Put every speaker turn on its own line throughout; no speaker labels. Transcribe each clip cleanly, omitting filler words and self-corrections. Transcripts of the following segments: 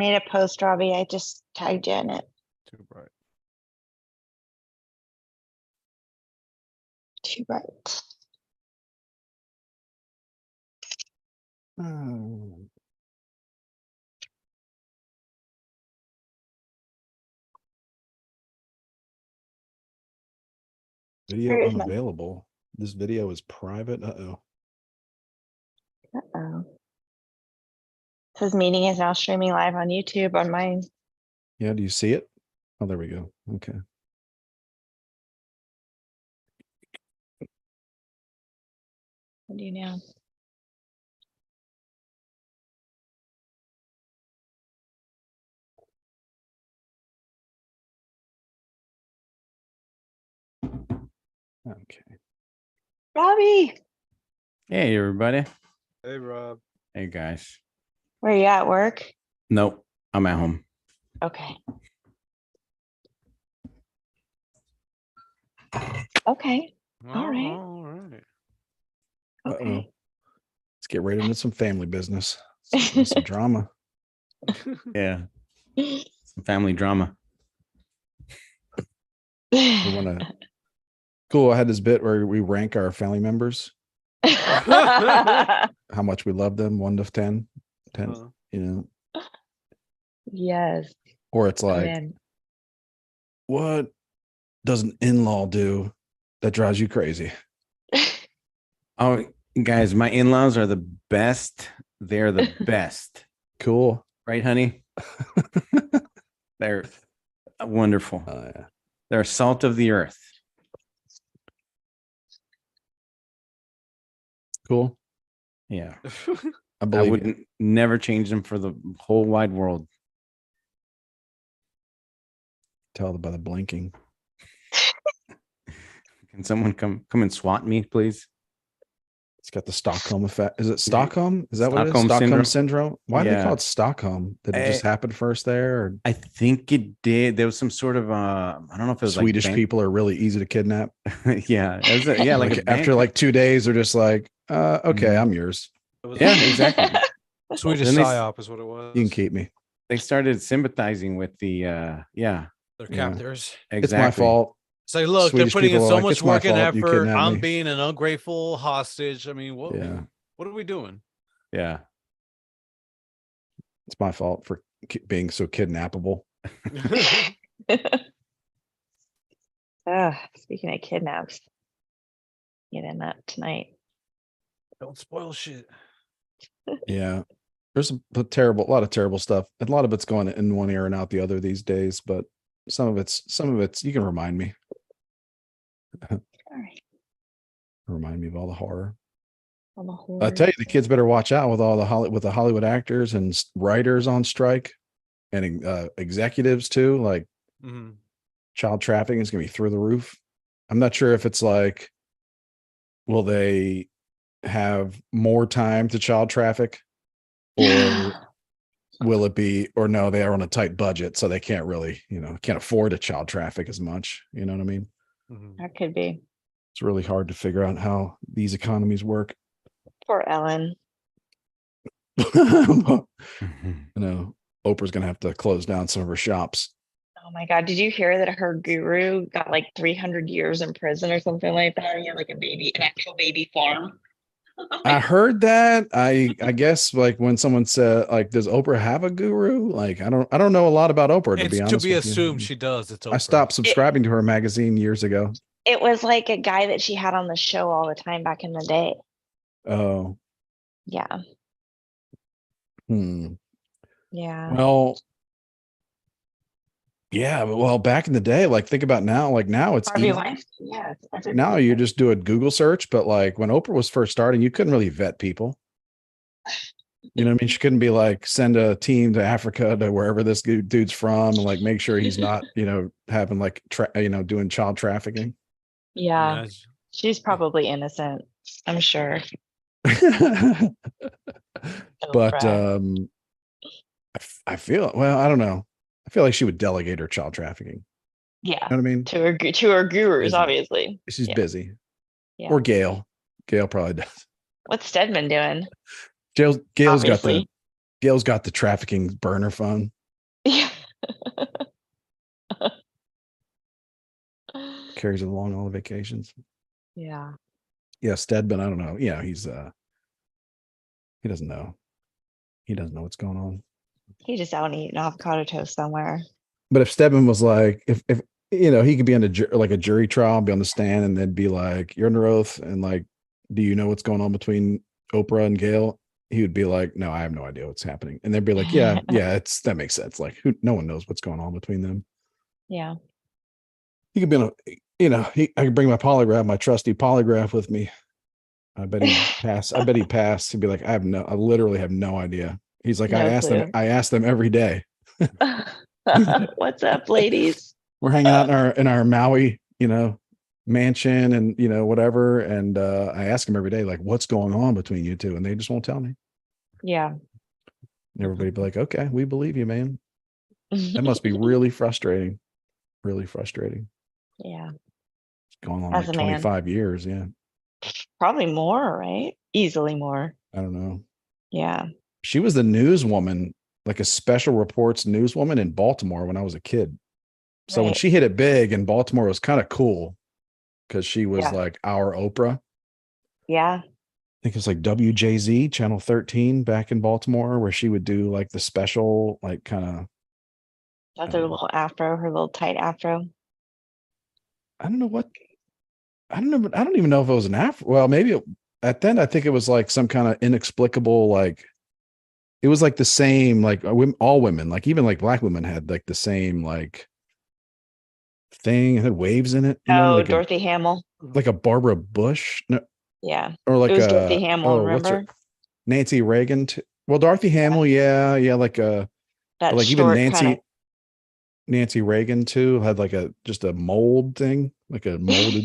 Made a post, Robbie. I just tagged you in it.
Too bright.
Too bright.
Oh. Video
Where is my-
unavailable. This video is private. Uh-oh.
Uh-oh. Says meeting is now streaming live on YouTube on mine.
Yeah, do you see it? Oh, there we go. Okay.
What do you know?
Okay.
Robbie,
Hey, everybody.
Hey, Rob.
Hey, guys.
where you at work?
Nope, I'm at home.
Okay. Okay. All right.
All right.
Okay.
Uh-oh. Let's get right into some family business. Some drama.
Yeah, some family drama.
We want to. Cool. I had this bit where we rank our family members,
Yes.
how much we love them, 1 to 10. 10, you know, or it's like,
Man.
what does an in-law do that drives you crazy?
Oh, guys, my in-laws are the best. They're the best.
Cool.
Right, honey? They're wonderful.
Yeah.
They're salt of the earth.
Cool.
Yeah.
I
I
believe
wouldn't never change them for the whole wide world.
tell by the blinking.
Can someone come and swat me, please?
It's got the Stockholm effect. Is it Stockholm? Is that what it is?
Stockholm
Stockholm
syndrome?
syndrome? Why do they
Yeah.
call it Stockholm? Did it just happen first there? Or
I think it did. There was some sort of I don't know if it was
Swedish
like
people are really easy to kidnap?
yeah, it was yeah, like,
Like after like 2 days, they're just like, okay,
Mhm.
I'm yours.
yeah, exactly.
Swedish
Then they-
psyop is what it was.
You can keep me.
They started sympathizing with the yeah,
Their
Yeah.
captors.
exactly.
It's my fault.
Say, look,
Swedish
they're putting in
people are
so
like,
much
"It's my
work and
fault you
effort.
kidnapped
I'm
me."
being an ungrateful hostage. I mean, what?
Yeah.
What are we doing?
Yeah.
It's my fault for being so kidnappable.
Speaking of kidnaps, get in that tonight.
Don't spoil shit.
Yeah. There's a lot of terrible stuff. And a lot of it's going in one ear and out the other these days, but some of it's you can remind me.
All right.
Remind me of all the horror.
On the
I
horror.
tell you, the kids better watch out with all the Hollywood actors and writers on strike and executives too. Like
Mhm.
child trafficking is going to be through the roof. I'm not sure if it's like, will they have more time to child traffic, or will it be, or no, they are on a tight budget, so they can't really, can't afford to child traffic as much. You know what I mean?
Mhm.
That could be.
It's really hard to figure out how these economies work.
Poor Ellen.
Mhm.
Oprah's going to have to close down some of her shops.
Oh my God. Did you hear that her guru got like 300 years in prison or something like that? He had like an actual baby farm.
I heard that. I guess like when someone said like, does Oprah have a guru? Like, I don't know a lot about Oprah, to
It's
be
to
honest.
be
with you.
assumed she does. It's
I
Oprah.
stopped subscribing to her magazine years ago.
It was like a guy that she had on the show all the time back in the day.
Oh,
Yeah. Yeah.
Well, yeah, but well, back in the day, like think about now, like now it's
Harvey
easy.
Weinstein. Yeah.
Now you just do a Google search, but like when Oprah was first starting, you couldn't really vet people. You know what I mean? She couldn't be like, send a team to Africa to wherever this dude's from and like make sure he's not, having like, doing child trafficking.
Yeah.
Yeah.
She's probably innocent. I'm sure.
But
Oprah.
I feel, well, I don't know. I feel like she would delegate her child trafficking.
Yeah.
You know what I mean?
To her gurus,
Busy.
obviously.
She's
Yeah.
busy.
Yeah.
Or Gail. Gail probably does.
What's Stedman doing?
Gail's got
Obviously.
Gail's got the trafficking burner phone.
Yeah.
Carries it along all the vacations.
Yeah.
Yeah, Stedman, I don't know. Yeah, he's he doesn't know. He doesn't know what's going on.
He just out eating avocado toast somewhere.
But if Stedman was like, if you know, he could be on a jury trial, be on the stand, and then be like, "You're under oath," and like, "Do you know what's going on between Oprah and Gail?" He would be like, "No, I have no idea what's happening," and they'd be like, "Yeah, that makes sense. Like, no one knows what's going on between them."
Yeah.
He could be on a, you know, I could bring my polygraph, my trusty polygraph with me. I bet he'd pass. I bet he'd pass. He'd be like, I literally have no idea. He's like,
No clue.
I ask them every day.
What's up, ladies?
We're hanging out in our Maui, you know, mansion and, you know, whatever. And I ask them every day, like, what's going on between you two? And they just won't tell me.
Yeah.
And everybody be like, okay, we believe you, man. That must be really frustrating. Really frustrating.
Yeah.
It's going on
As
like
a man.
25 years. Yeah.
Probably more, right? Easily more.
I don't know.
Yeah.
She was the newswoman, like a special reports newswoman in Baltimore when I was a kid. So when
Right.
she hit it big in Baltimore, it was kind of cool because she was
Yeah.
like our Oprah.
Yeah.
I think it's like WJZ Channel 13 back in Baltimore, where she would do like the special, like kind of,
That's her little afro, her little tight afro.
I don't know what, I don't know. I don't even know if it was an Afro. Well, maybe at then I think it was like some kind of inexplicable, like it was like the same, like all women, like even like black women had like the same like thing. It had waves in it, you know,
Oh,
like
Dorothy Hamill.
like a Barbara Bush, no,
Yeah.
or like
It was Dorothy Hamill,
what's her
remember?
Nancy Reagan. Well, Dorothy Hamill, yeah, like but
That
like even
short kind of
Nancy Reagan too had like just a mold thing, like a molded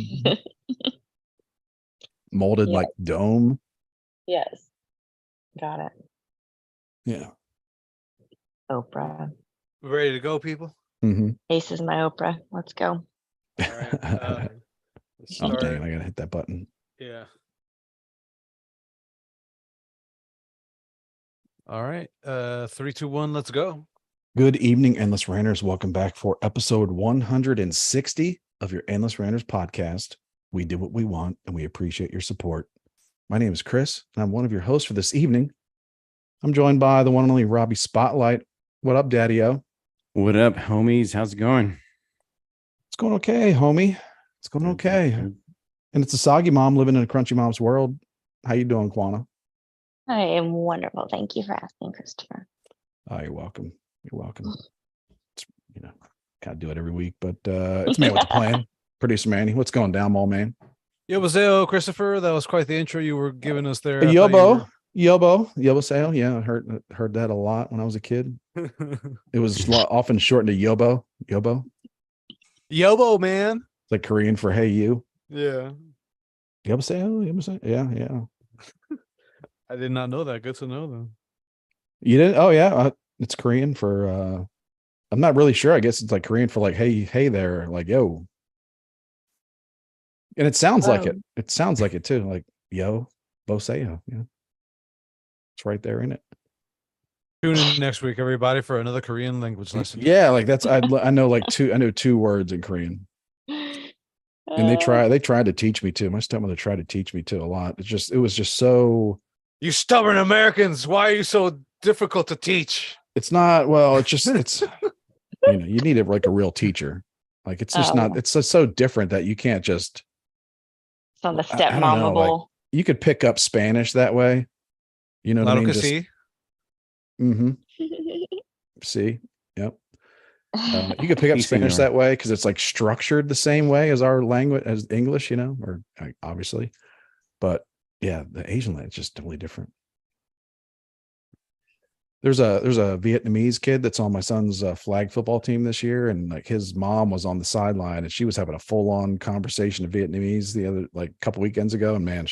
Yeah.
like dome.
Yes. Got it.
Yeah.
Oprah.
We ready to go, people?
Mm-hmm.
Ace is my Oprah. Let's go.
All right. Let's
Oh,
start.
dang, I gotta hit that button.
Yeah. All right. 3, 2, 1, let's go.
Good evening, Endless Ranters. Welcome back for episode 160 of your Endless Ranters podcast. We do what we want, and we appreciate your support. My name is Chris, and I'm one of your hosts for this evening. I'm joined by the one and only Robbie Spotlight. What up, Daddy-O?
What up, homies? How's it going?
It's going okay, homie. It's going
Good,
okay.
good.
And it's a soggy mom living in a crunchy mom's world. How you doing, Quana?
I am wonderful. Thank you for asking, Christopher.
Oh, you're welcome. You're welcome. It's, you know, gotta do it every week, but it's man with the plan. Producer Manny, what's going down, mall man?
Yo, Bazeo, Christopher. That was quite the intro you were giving us there.
Yobo sale. Yeah, I heard that a lot when I was a kid. It was often shortened to Yobo.
Yobo, man.
It's like Korean for hey you.
Yeah.
Yobo sale. Yeah.
I did not know that. Good to know, though.
You didn't? Oh yeah, it's Korean for. I'm not really sure. I guess it's like Korean for like hey there, like yo. And it sounds like it. It sounds like it too. Like yo, boseo. Yeah, it's right there in it.
Tune in next week, everybody, for another Korean language lesson.
Yeah, like that's I know two words in Korean. And they tried to teach me too. My stepmother tried to teach me too a lot. It was just so.
You stubborn Americans, why are you so difficult to teach?
It's not, well, it's you need like a real teacher. Like it's just not, it's just so different that you can't just.
It's on the
I don't know, like,
stepmomable.
you could pick up Spanish that way. You know what I mean? Just, mm-hmm. See, yep. You could pick up
Sí,
Spanish
señor.
that way because it's like structured the same way as our language, as English, or obviously, but yeah, the Asian language is just totally different. There's a Vietnamese kid that's on my son's flag football team this year, and like his mom was on the sideline, and she was having a full on conversation of Vietnamese the other like couple weekends ago, and man,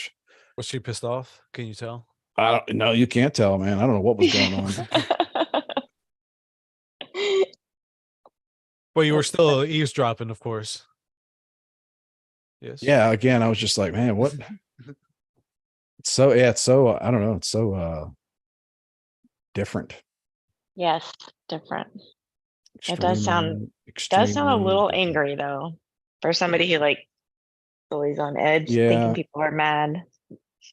Was she pissed off? Can you tell?
I don't know. You can't tell, man. I don't know what was going on.
But you were still eavesdropping, of course. Yes.
Yeah. Again, I was just like, man, what? It's so I don't know. It's so different.
Yes, different. It does sound
Extremely
a little
different.
angry though, for somebody who like always on edge,
Yeah.
thinking people are mad.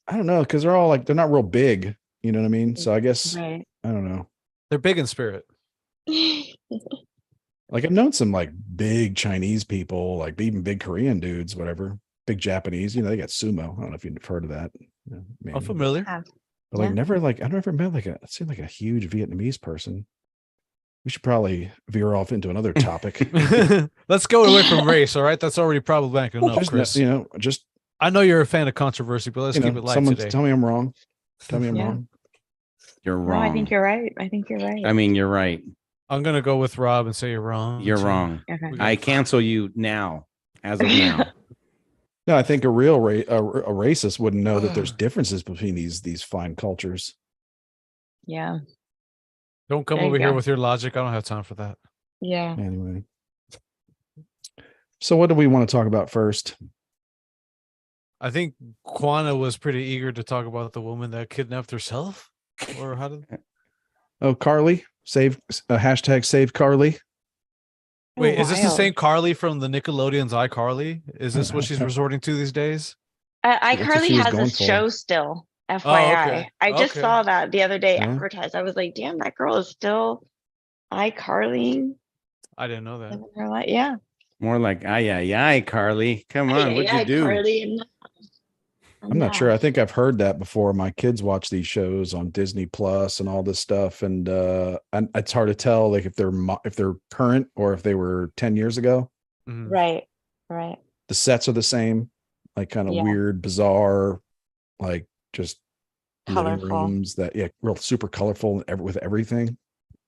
I don't know, because they're all like, they're not real big. You know what I mean? So I guess,
Right.
I don't know.
They're big in spirit.
Like I've known some like big Chinese people, like even big Korean dudes, whatever, big Japanese, they got sumo. I don't know if you've heard of that. Yeah,
I'm
maybe.
familiar.
Yeah.
But like
Yeah.
never like, I never met like it seemed like a huge Vietnamese person. We should probably veer off into another topic.
Let's go away from race. All right. That's already problematic enough,
Just,
Chris.
just,
I know you're a fan of controversy, but let's keep it light
someone
today.
tell me I'm wrong. Tell me I'm
Yeah.
wrong.
You're
No,
wrong.
I think you're right. I think you're right.
I mean, you're right.
I'm gonna go with Rob and say you're wrong.
You're
too.
wrong.
Okay.
We got-
I cancel you now, as of now.
No, I think a real a racist wouldn't know that there's differences between these fine cultures.
Yeah.
Don't come
There you
over here
go.
with your logic. I don't have time for that.
Yeah.
Anyway. So what do we want to talk about first?
I think Quana was pretty eager to talk about the woman that kidnapped herself. Or how did
Oh, Carly, hashtag save Carly.
wait, is this the
Wild.
same Carly from the Nickelodeon's iCarly? Is this what she's resorting to these days?
That's what
iCarly
she was
has
going
a
for.
show still. FYI.
okay.
I just
Okay.
saw that the other day
Yeah.
advertised. I was like, damn, that girl is still iCarly
I didn't know that.
living her life. Yeah.
More like, ay, Carly. Come on, what'd you do?
Carly.
I'm not sure. I think I've heard that before. My kids watch these shows on Disney Plus and all this stuff, and it's hard to tell like if they're current or if they were 10 years ago.
Mhm.
Right. Right.
The sets are the same, like kind of
Yeah.
weird, bizarre, like just living
Colorful.
rooms that real super colorful with everything.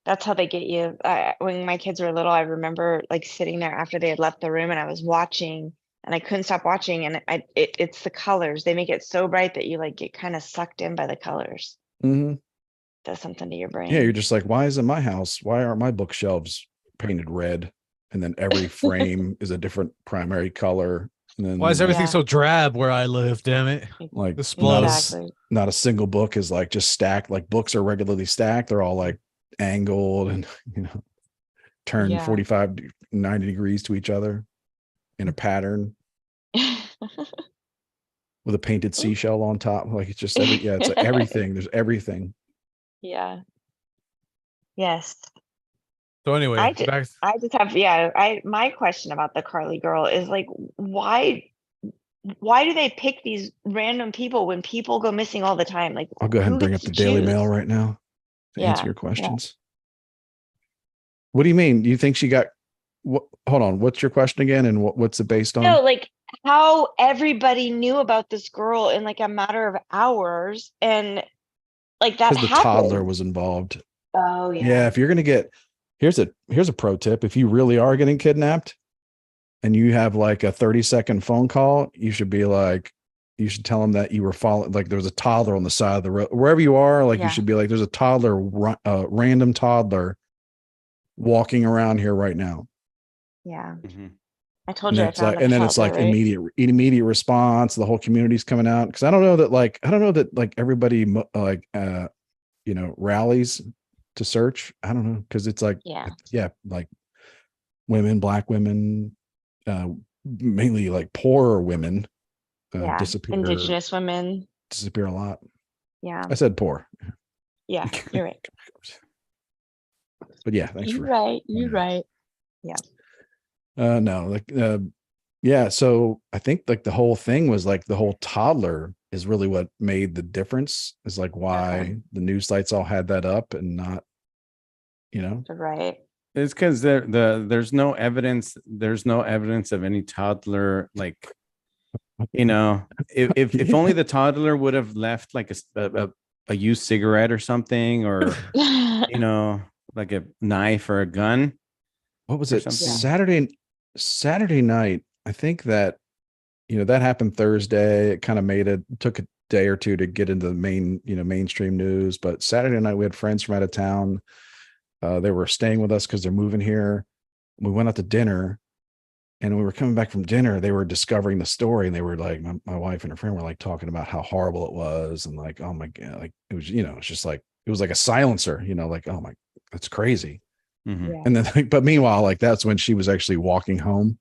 That's how they get you. When my kids were little, I remember like sitting there after they had left the room and I was watching and I couldn't stop watching. And it's the colors. They make it so bright that you like get kind of sucked in by the colors.
Mm-hmm.
Does something to your brain.
Yeah, you're just like, why is in my house? Why aren't my bookshelves painted red? And then every frame is a different primary color. And then
Why is everything
Yeah.
so drab where I live? Damn it!
like
This
not a,
blows.
Exactly.
not a single book is like just stacked. Like books are regularly stacked. They're all like angled and turn
Yeah.
45 90 degrees to each other in a pattern with a painted seashell on top. Like it's just it's like everything. There's everything.
Yeah. Yes.
So anyway,
I just
back.
have my question about the Carly girl is like why do they pick these random people when people go missing all the time? Like
I'll go ahead
who
and bring up
gets
the
to
Daily
choose?
Mail right now to
Yeah,
answer your
yeah.
questions. What do you mean? Do you think she got hold on, what's your question again? And what's it based on?
No, like how everybody knew about this girl in like a matter of hours and like that
Because the
happened.
toddler was involved.
Oh
Yeah, if you're gonna get here's a pro tip. If you really are getting kidnapped and you have like a 30-second phone call, you should tell them that you were following, like there was a toddler on the side of the road. Wherever you are, like
Yeah.
you should be like, there's a toddler, random toddler walking around here right now.
Yeah.
Mhm.
I told
And
you
then
I
it's like,
found
and then
the
it's like
toddler, right?
immediate response. The whole community's coming out. Cause I don't know that like everybody rallies to search. I don't know. Cause it's like,
Yeah.
like women, black women, mainly like poorer women,
Yeah.
disappear
Indigenous women.
a lot.
Yeah.
I said poor,
Yeah. You're right.
but yeah, thanks
You're
for
right. You're
pointing
right.
no, like yeah, so I think like the whole thing was like the whole toddler is really what made the difference, is like why
Okay.
the news sites all had that up and not
You're right.
It's because there's no evidence. There's no evidence of any toddler, like, if only the toddler would have left like a used cigarette or something, or like a knife or a gun.
what was
or
it
something.
Saturday night. I think that that happened Thursday. It kind of took a day or two to get into the mainstream news, but Saturday night we had friends from out of town. They were staying with us because they're moving here. We went out to dinner, and when we were coming back from dinner, they were discovering the story, and they were like, my wife and her friend were like talking about how horrible it was, and like, oh my God, like it was, it's just like it was like a silencer, like, oh my, that's crazy.
Mhm.
Yeah.
And then, but meanwhile, like that's when she was actually walking home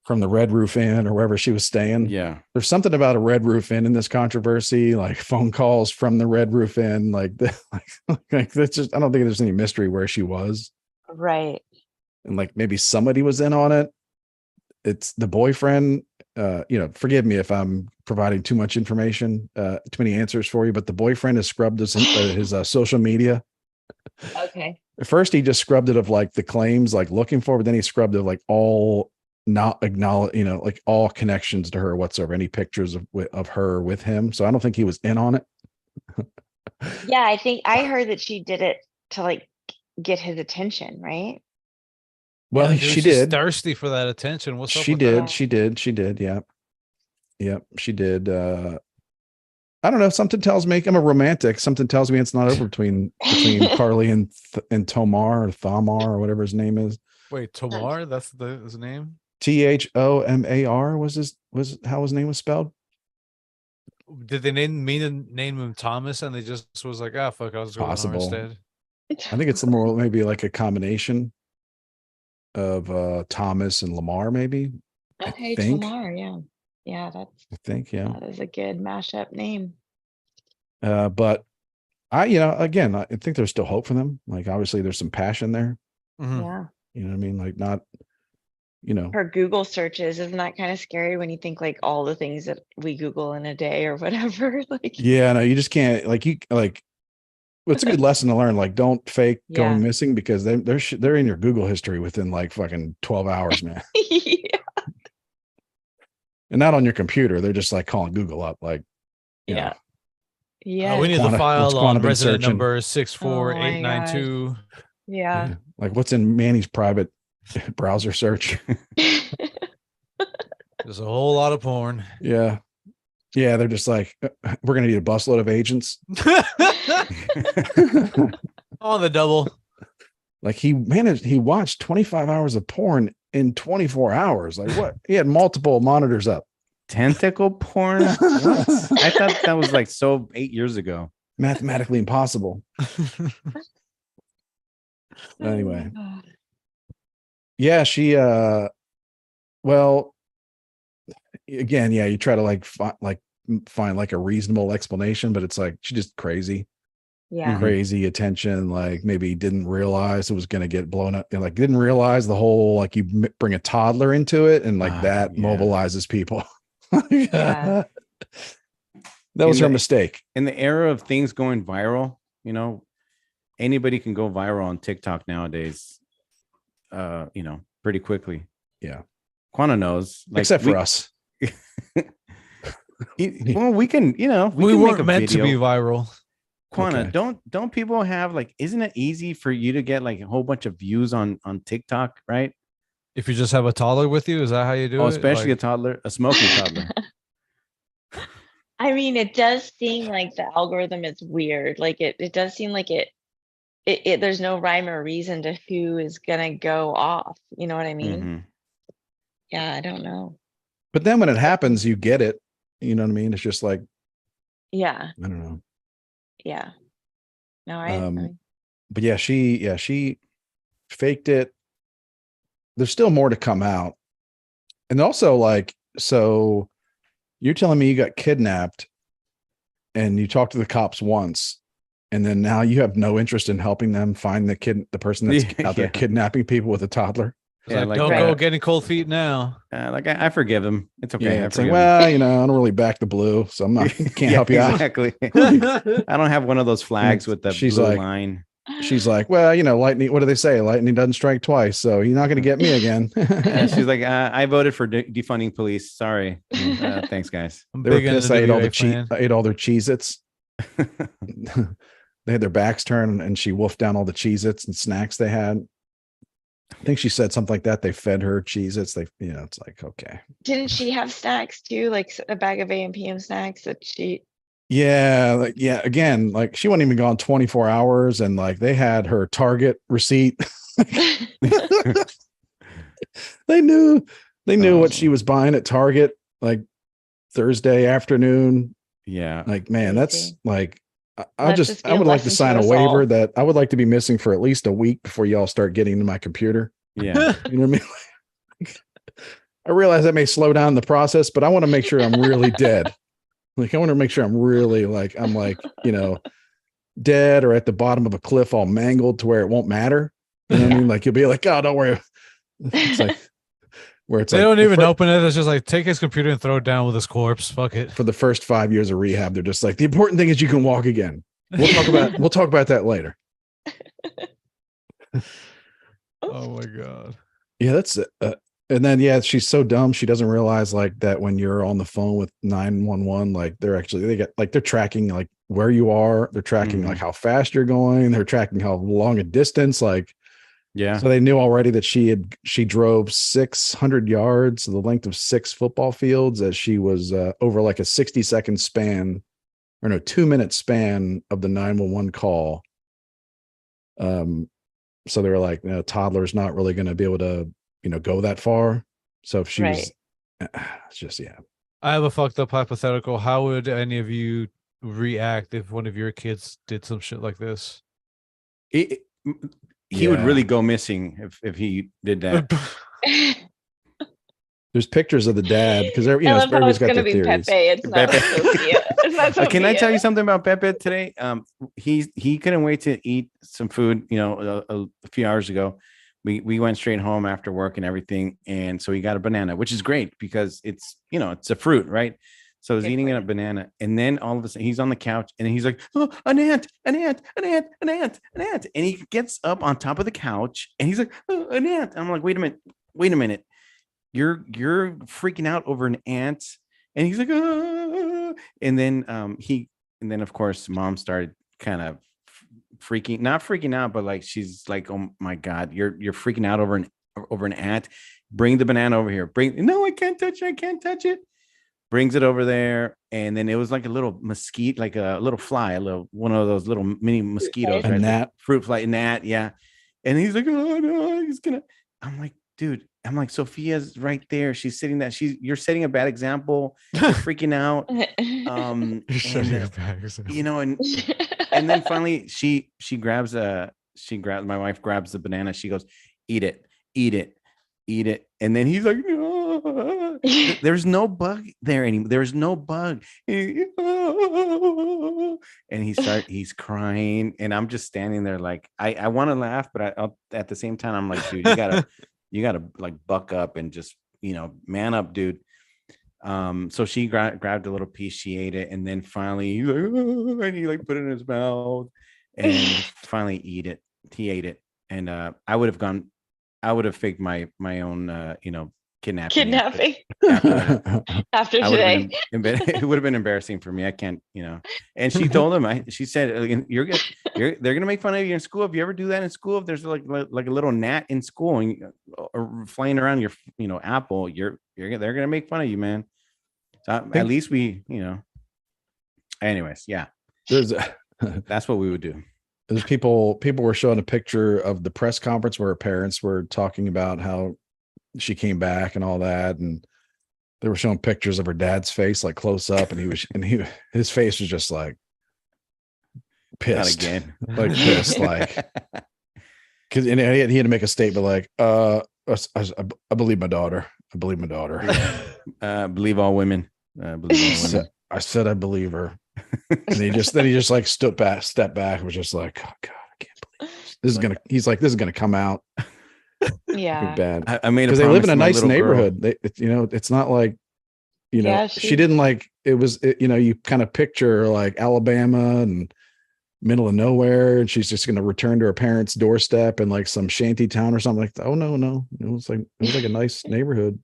from the Red Roof Inn or wherever she was staying.
Yeah.
There's something about a Red Roof Inn in this controversy, like phone calls from the Red Roof Inn, like that's just, I don't think there's any mystery where she was.
Right.
And like maybe somebody was in on it. It's the boyfriend. Forgive me if I'm providing too much information, too many answers for you, but the boyfriend has scrubbed his social media.
Okay.
At first, he just scrubbed it of like the claims, like looking for, but then he scrubbed it of like all not acknowledge, like all connections to her whatsoever, any pictures of her with him. So I don't think he was in on it.
Yeah, I think I heard that she did it to like get his attention, right?
Well,
Maybe
she
she's
did.
thirsty for that attention. What's up
She
with
did.
that?
She did. She did. Yeah. Yep. She did. I don't know. Something tells me I'm a romantic. Something tells me it's not over between Carly and Tomar or Thamar or whatever his name is.
Wait, Tomar? That's his name?
Thomar was how his name was spelled.
Did they mean to name him Thomas and they just was like, ah, fuck, I'll just go with Lamar
Possible.
instead?
I think it's more maybe like a combination of Thomas and Lamar, maybe.
Okay,
think.
Tomar, yeah. Yeah,
I think, yeah.
that is a good mashup name.
But again, I think there's still hope for them. Like obviously there's some passion there.
Mhm.
Yeah.
You know what I mean? Like not,
Her Google searches, isn't that kind of scary when you think like all the things that we Google in a day or whatever? Like,
yeah, no, you just can't well, it's a good lesson to learn. Like, don't fake going
Yeah.
missing because they're in your Google history within like fucking 12 hours, man.
yeah.
And not on your computer. They're just like calling Google up, like, you know,
Yeah.
We need the
Quanta-
file
what's
on
Quanta been
resident
searching?
number
Oh my
64892.
Yeah.
like what's in Manny's private browser search.
There's a whole lot of porn.
Yeah. Yeah. They're just like, we're going to need a busload of agents.
On the double.
Like he watched 25 hours of porn in 24 hours. Like what? He had multiple monitors up.
Tentacle porn? What? I thought that was like 8 years ago.
Mathematically impossible. Anyway. Yeah, she well, again, yeah, you try to find like a reasonable explanation, but it's like she's just crazy.
Yeah.
Mhm.
Crazy attention, like maybe didn't realize it was going to get blown up, like didn't realize the whole, like you bring a toddler into it and like that
Yeah.
mobilizes people.
Yeah.
That was
In
her
the-
mistake.
In the era of things going viral, anybody can go viral on TikTok nowadays. Pretty quickly.
Yeah.
Quanta knows,
Except for us.
Well, we can, we
We
can make
weren't
a
meant to
video.
be viral.
Quanta,
Okay.
don't people have isn't it easy for you to get like a whole bunch of views on TikTok, right?
If you just have a toddler with you, is that how you do it?
Especially
Like,
a toddler, a smoking toddler.
I mean, it does seem like the algorithm is weird. Like it does seem like it there's no rhyme or reason to who is gonna go off. You know what I mean?
Mhm.
Yeah, I don't know.
But then when it happens, you get it. You know what I mean? It's just like,
Yeah,
I don't know.
yeah. No,
But yeah, she faked it. There's still more to come out. And also, like, so you're telling me you got kidnapped and you talked to the cops once, and then now you have no interest in helping them find the person that's out there
Yeah.
kidnapping people with a toddler.
Yeah,
like,
like
don't
that.
go getting cold feet now.
I forgive him. It's okay.
Yeah,
I
it's like,
forgive him.
well, I don't really back the blue, so I'm not can't help you out.
Exactly. I don't have one of those flags with the
She's
blue
like-
line.
She's like, well, lightning. What do they say? Lightning doesn't strike twice, so you're not going to get me again.
She's like, I voted for defunding police. Sorry. Thanks, guys.
I'm
They were
big into
pissed. I ate all the
fan.
I ate all their Cheez-Its. They had their backs turned, and she wolfed down all the Cheez-Its and snacks they had. I think she said something like that. They fed her Cheez-Its. It's like, okay.
Didn't she have snacks too? Like a bag of AM/PM snacks that she
Yeah, again, like she wasn't even gone 24 hours, and like they had her Target receipt. They knew what she was buying at Target like Thursday afternoon.
Yeah.
Like, man, that's
Crazy.
like
Let this be
I
a
would like to
lesson to
sign a
us
waiver
all.
that I would like to be missing for at least a week before y'all start getting to my computer.
Yeah.
You know what I mean? I realize that may slow down the process, but I want to make sure I'm really dead. Like I want to make sure I'm really I'm dead or at the bottom of a cliff all mangled to where it won't matter. You know what I mean? Like you'll be like, oh, don't worry. It's like where it's
They
like
don't even open it. It's just like take his computer and throw it down with his corpse. Fuck it.
for the first 5 years of rehab, they're just like, the important thing is you can walk again. We'll talk about that later.
Oh my god.
Yeah, that's and then she's so dumb she doesn't realize like that when you're on the phone with 911, like they're tracking like where you are, they're tracking like how fast you're going, they're tracking how long a distance, like
Yeah.
so they knew already that she drove 600 yards, the length of 6 football fields, as she was over like a 60-second span or no 2-minute span of the 911 call. So they were like, no, toddler's not really going to be able to, go that far. So if she was, it's just,
I have a fucked up hypothetical. How would any of you react if one of your kids did some shit like this?
He would really go missing if he did that.
There's pictures of the dad because
I love how
everybody's
it's
got
gonna
their
be
theories.
Pepe. It's not
Pepe.
Sophia. It's not Sophia.
Can I tell you something about Pepe today? He couldn't wait to eat some food. A few hours ago, we went straight home after work and everything, and so he got a banana, which is great because it's it's a fruit, right? So he's eating a banana, and then all of a sudden he's on the couch, and he's like, "Oh, an ant, an ant, an ant, an ant, an ant!" And he gets up on top of the couch, and he's like, "Oh, an ant!" And I'm like, "Wait a minute, you're freaking out over an ant?" And he's like, "Ah." And then of course mom started kind of not freaking out, but like she's like, "Oh my god, you're freaking out over an ant. Bring the banana over here. No, I can't touch it. I can't touch it." Brings it over there, and then it was like a little mosquito, like a little fly, one of those little mini mosquitoes,
A
right?
gnat.
Fruit fly, gnat, yeah. And he's like, "Oh no, he's gonna." I'm like, dude. I'm like, Sophia's right there. She's sitting there. You're setting a bad example. You're freaking out. And then finally my wife grabs the banana. She goes, "Eat it, eat it, eat it." And then he's like, "No." There's no bug there anymore. There's no bug. And he's crying. And I'm just standing there like, I want to laugh, but at the same time, I'm like, dude, you gotta like buck up and just, man up, dude. So she grabbed a little piece, she ate it, and then finally he's like, "Oh," and he like put it in his mouth, and finally he ate it. And I would have faked my own kidnapping
after today.
It would have been embarrassing for me. I can't, and she told him, she said, they're gonna make fun of you in school if you ever do that in school. If there's like a little gnat in school and or flying around your apple, they're gonna make fun of you, man. So at least we, anyways, yeah, that's what we would do.
There's people were showing a picture of the press conference where her parents were talking about how she came back and all that, and they were showing pictures of her dad's face like close up, and his face was just like pissed.
Not again.
Like pissed, like because he had to make a statement like, I believe my daughter. I believe my daughter.
Believe all women.
I said I believe her. And he just like stepped back and was just like, oh god, I can't believe this is gonna come out.
Yeah,
bad.
I made
because they live in a nice neighborhood. It's not like she didn't like it was. You kind of picture like Alabama and middle of nowhere, and she's just going to return to her parents' doorstep in like some shanty town or something like that. Oh no, it was like a nice neighborhood.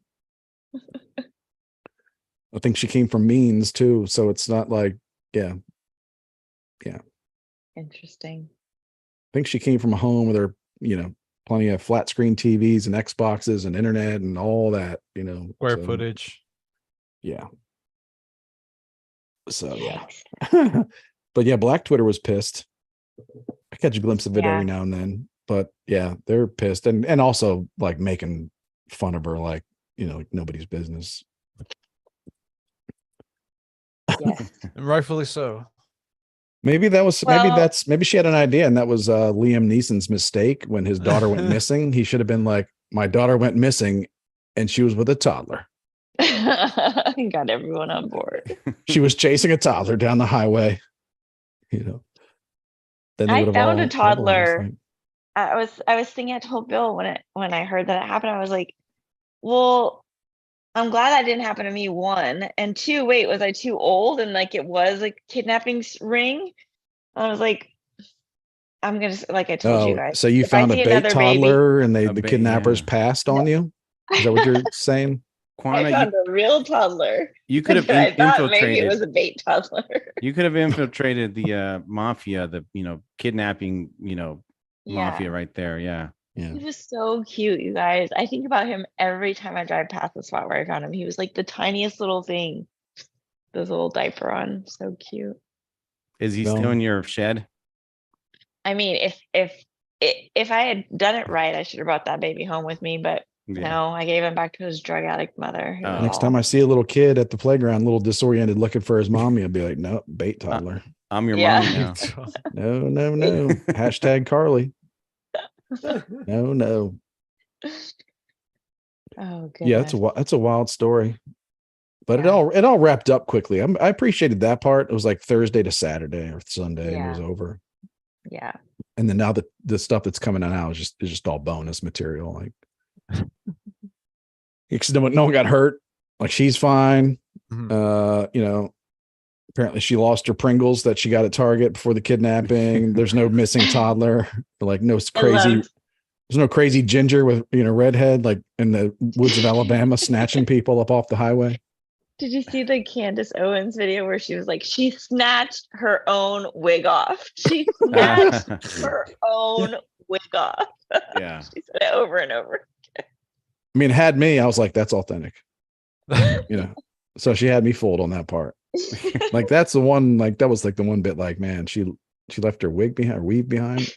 I think she came from means too, so it's not like yeah.
Interesting.
I think she came from a home with her, plenty of flat screen TVs and Xboxes and internet and all that,
Square footage.
Yeah. So yeah. But yeah, Black Twitter was pissed. I catch a glimpse of it every now and then. But yeah, they're pissed and also like making fun of her like, like nobody's business.
Yes.
And rightfully so.
Maybe
Well-
maybe she had an idea and that was Liam Neeson's mistake when his daughter went missing. He should have been like, my daughter went missing and she was with a toddler.
Got everyone on board.
She was chasing a toddler down the highway. Then they
I
would have
found a
all
toddler. I was thinking, I told Bill when I heard that it happened, I was like, well, I'm glad that didn't happen to me, one. And two, wait, was I too old? And like it was like kidnapping ring. I was like, I'm gonna like I told you guys.
So you
if I
found a
see
bait
another baby,
toddler and the
bait,
kidnappers
yeah.
passed on you? Is that what you're saying?
I
Quana,
found a real toddler.
you could have
But I thought maybe it
infiltrated.
was a bait toddler.
You could have infiltrated the mafia, the kidnapping, mafia right there. Yeah.
Yeah.
He was so cute, you guys. I think about him every time I drive past the spot where I found him. He was like the tiniest little thing. This little diaper on. So cute.
Is he
No.
still in your shed?
I mean, if I had done it right, I should have brought that baby home with me, but
Yeah.
no, I gave him back to his drug addict mother. It was
Next
all-
time I see a little kid at the playground, a little disoriented, looking for his mommy, I'll be like, no, bait toddler.
I'm your
Yeah.
mommy now.
No. Hashtag Carly. No.
Oh goodness.
Yeah, that's a wild story. But
Yeah.
it all wrapped up quickly. I appreciated that part. It was like Thursday to Saturday or Sunday, and it was over.
Yeah.
And then now the stuff that's coming out now is just all bonus material. Like, because no one got hurt. Like she's fine.
Mhm.
Apparently she lost her Pringles that she got at Target before the kidnapping. There's no missing toddler. Like no crazy. There's no crazy ginger with redhead like in the woods of Alabama snatching people up off the highway.
Did you see the Candace Owens video where she was like, she snatched her own wig off? She snatched her own wig off.
Yeah.
She said it over and over.
I mean, it had me. I was like, that's authentic. So she had me fooled on that part. Like that's the one. Like that was like the one bit. Like man, she left her wig behind, her weave behind.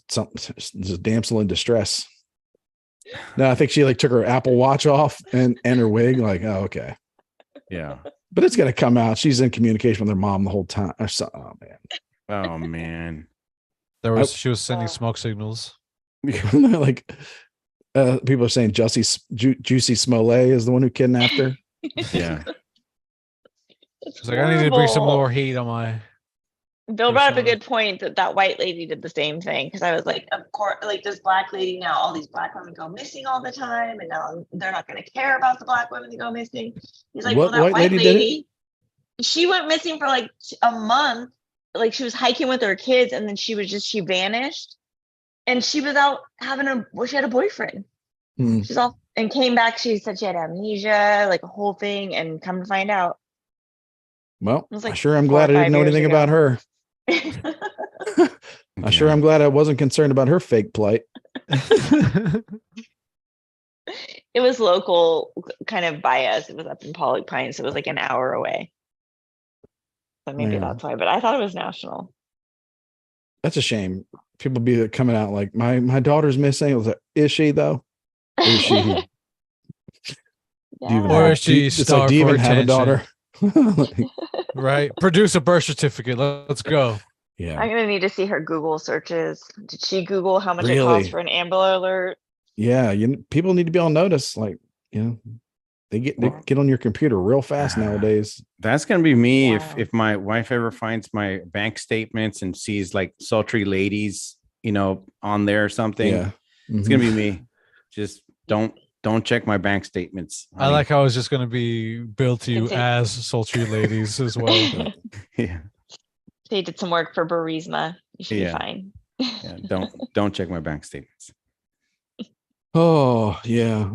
There's a damsel in distress. No, I think she like took her Apple Watch off and her wig. Like, oh, okay.
Yeah.
But it's gonna come out. She's in communication with her mom the whole time. Oh man.
Oh man.
She was sending smoke signals.
Like people are saying Juicy Smollett is the one who kidnapped her.
Yeah.
She's like, I need to bring some
horrible.
more heat on my.
Bill brought up a
Persona.
good point that white lady did the same thing, because I was like, of course, like this black lady now, all these black women go missing all the time, and now they're not going to care about the black women that go missing. He's like,
What
well, that
white
white
lady did
lady, she went missing for like a month. Like she was hiking with her kids, and then she vanished, and she was out she had a boyfriend.
Hmm.
She's off and came back. She said she had amnesia, like a whole thing, and come to find out.
Well,
was like
I'm
4 or
glad I
5
didn't know
years
anything
ago.
about her. I'm glad I wasn't concerned about her fake plight.
It was local, kind of by us. It was up in Pollock Pines, so it was like an hour away. So maybe
Yeah.
that's why. But I thought it was national.
That's a shame. People be coming out like my daughter's missing. I was like, is she though? Is she? Do you even
Yeah.
Or
have-
is she
it's like, do you
starved for
even have a
attention?
daughter? Like,
Right. Produce a birth certificate. Let's go.
yeah.
I'm gonna need to see her Google searches. Did she Google how much it
Really?
costs for an Amber Alert?
Yeah. People need to be on notice. Like, they get on your computer real fast nowadays.
That's gonna be me
Wow.
if my wife ever finds my bank statements and sees like sultry ladies, on there or something.
Yeah.
It's gonna be me. Just don't check my bank statements.
I like how it's just going to be billed to you
Continue.
as sultry ladies as well.
Yeah.
They did some work for Burisma. You should
Yeah.
be fine.
Yeah. Don't check my bank statements.
Oh, yeah.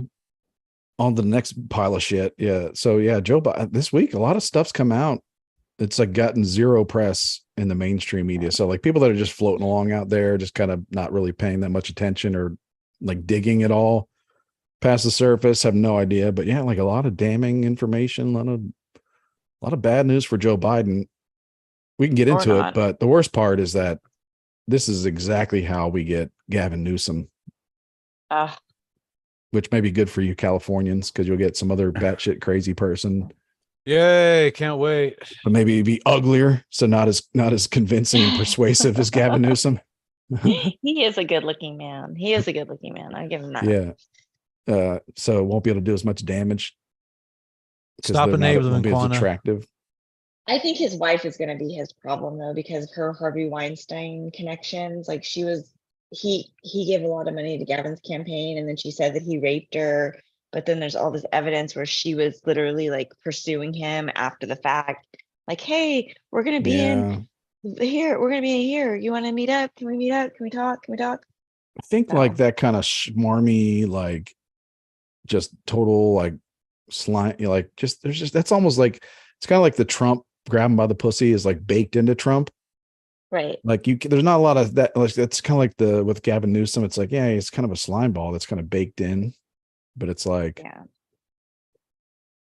On the next pile of shit. Yeah. So yeah, Joe Biden this week, a lot of stuff's come out. It's like gotten zero press in the mainstream media. So like people that are just floating along out there, just kind of not really paying that much attention or like digging at all past the surface, have no idea. But yeah, like a lot of damning information, a lot of bad news for Joe Biden. We can get
Or
into it,
not.
but the worst part is that this is exactly how we get Gavin Newsom, which may be good for you Californians because you'll get some other batshit crazy person
Yay! Can't wait.
but maybe it'd be uglier, so not as convincing and persuasive as Gavin Newsom.
He is a good looking man. He is a good looking man. I give him that.
Yeah. So it won't be able to do as much damage because
Stop
they're not
enabling
won't be as
Quana.
attractive.
I think his wife is going to be his problem though, because of her Harvey Weinstein connections. Like he gave a lot of money to Gavin's campaign, and then she said that he raped her. But then there's all this evidence where she was literally like pursuing him after the fact. Like, hey, we're gonna be in here. We're gonna be in here. You want to meet up? Can we meet up? Can we talk? Can we talk?
I think
So-
like that kind of smarmy, like just total like slime, like just there's just that's almost like it's kind of like the Trump grab him by the pussy is like baked into Trump.
Right.
Like there's not a lot of that. Like that's kind of like with Gavin Newsom. It's like, yeah, it's kind of a slime ball that's kind of baked in, but it's like,
Yeah.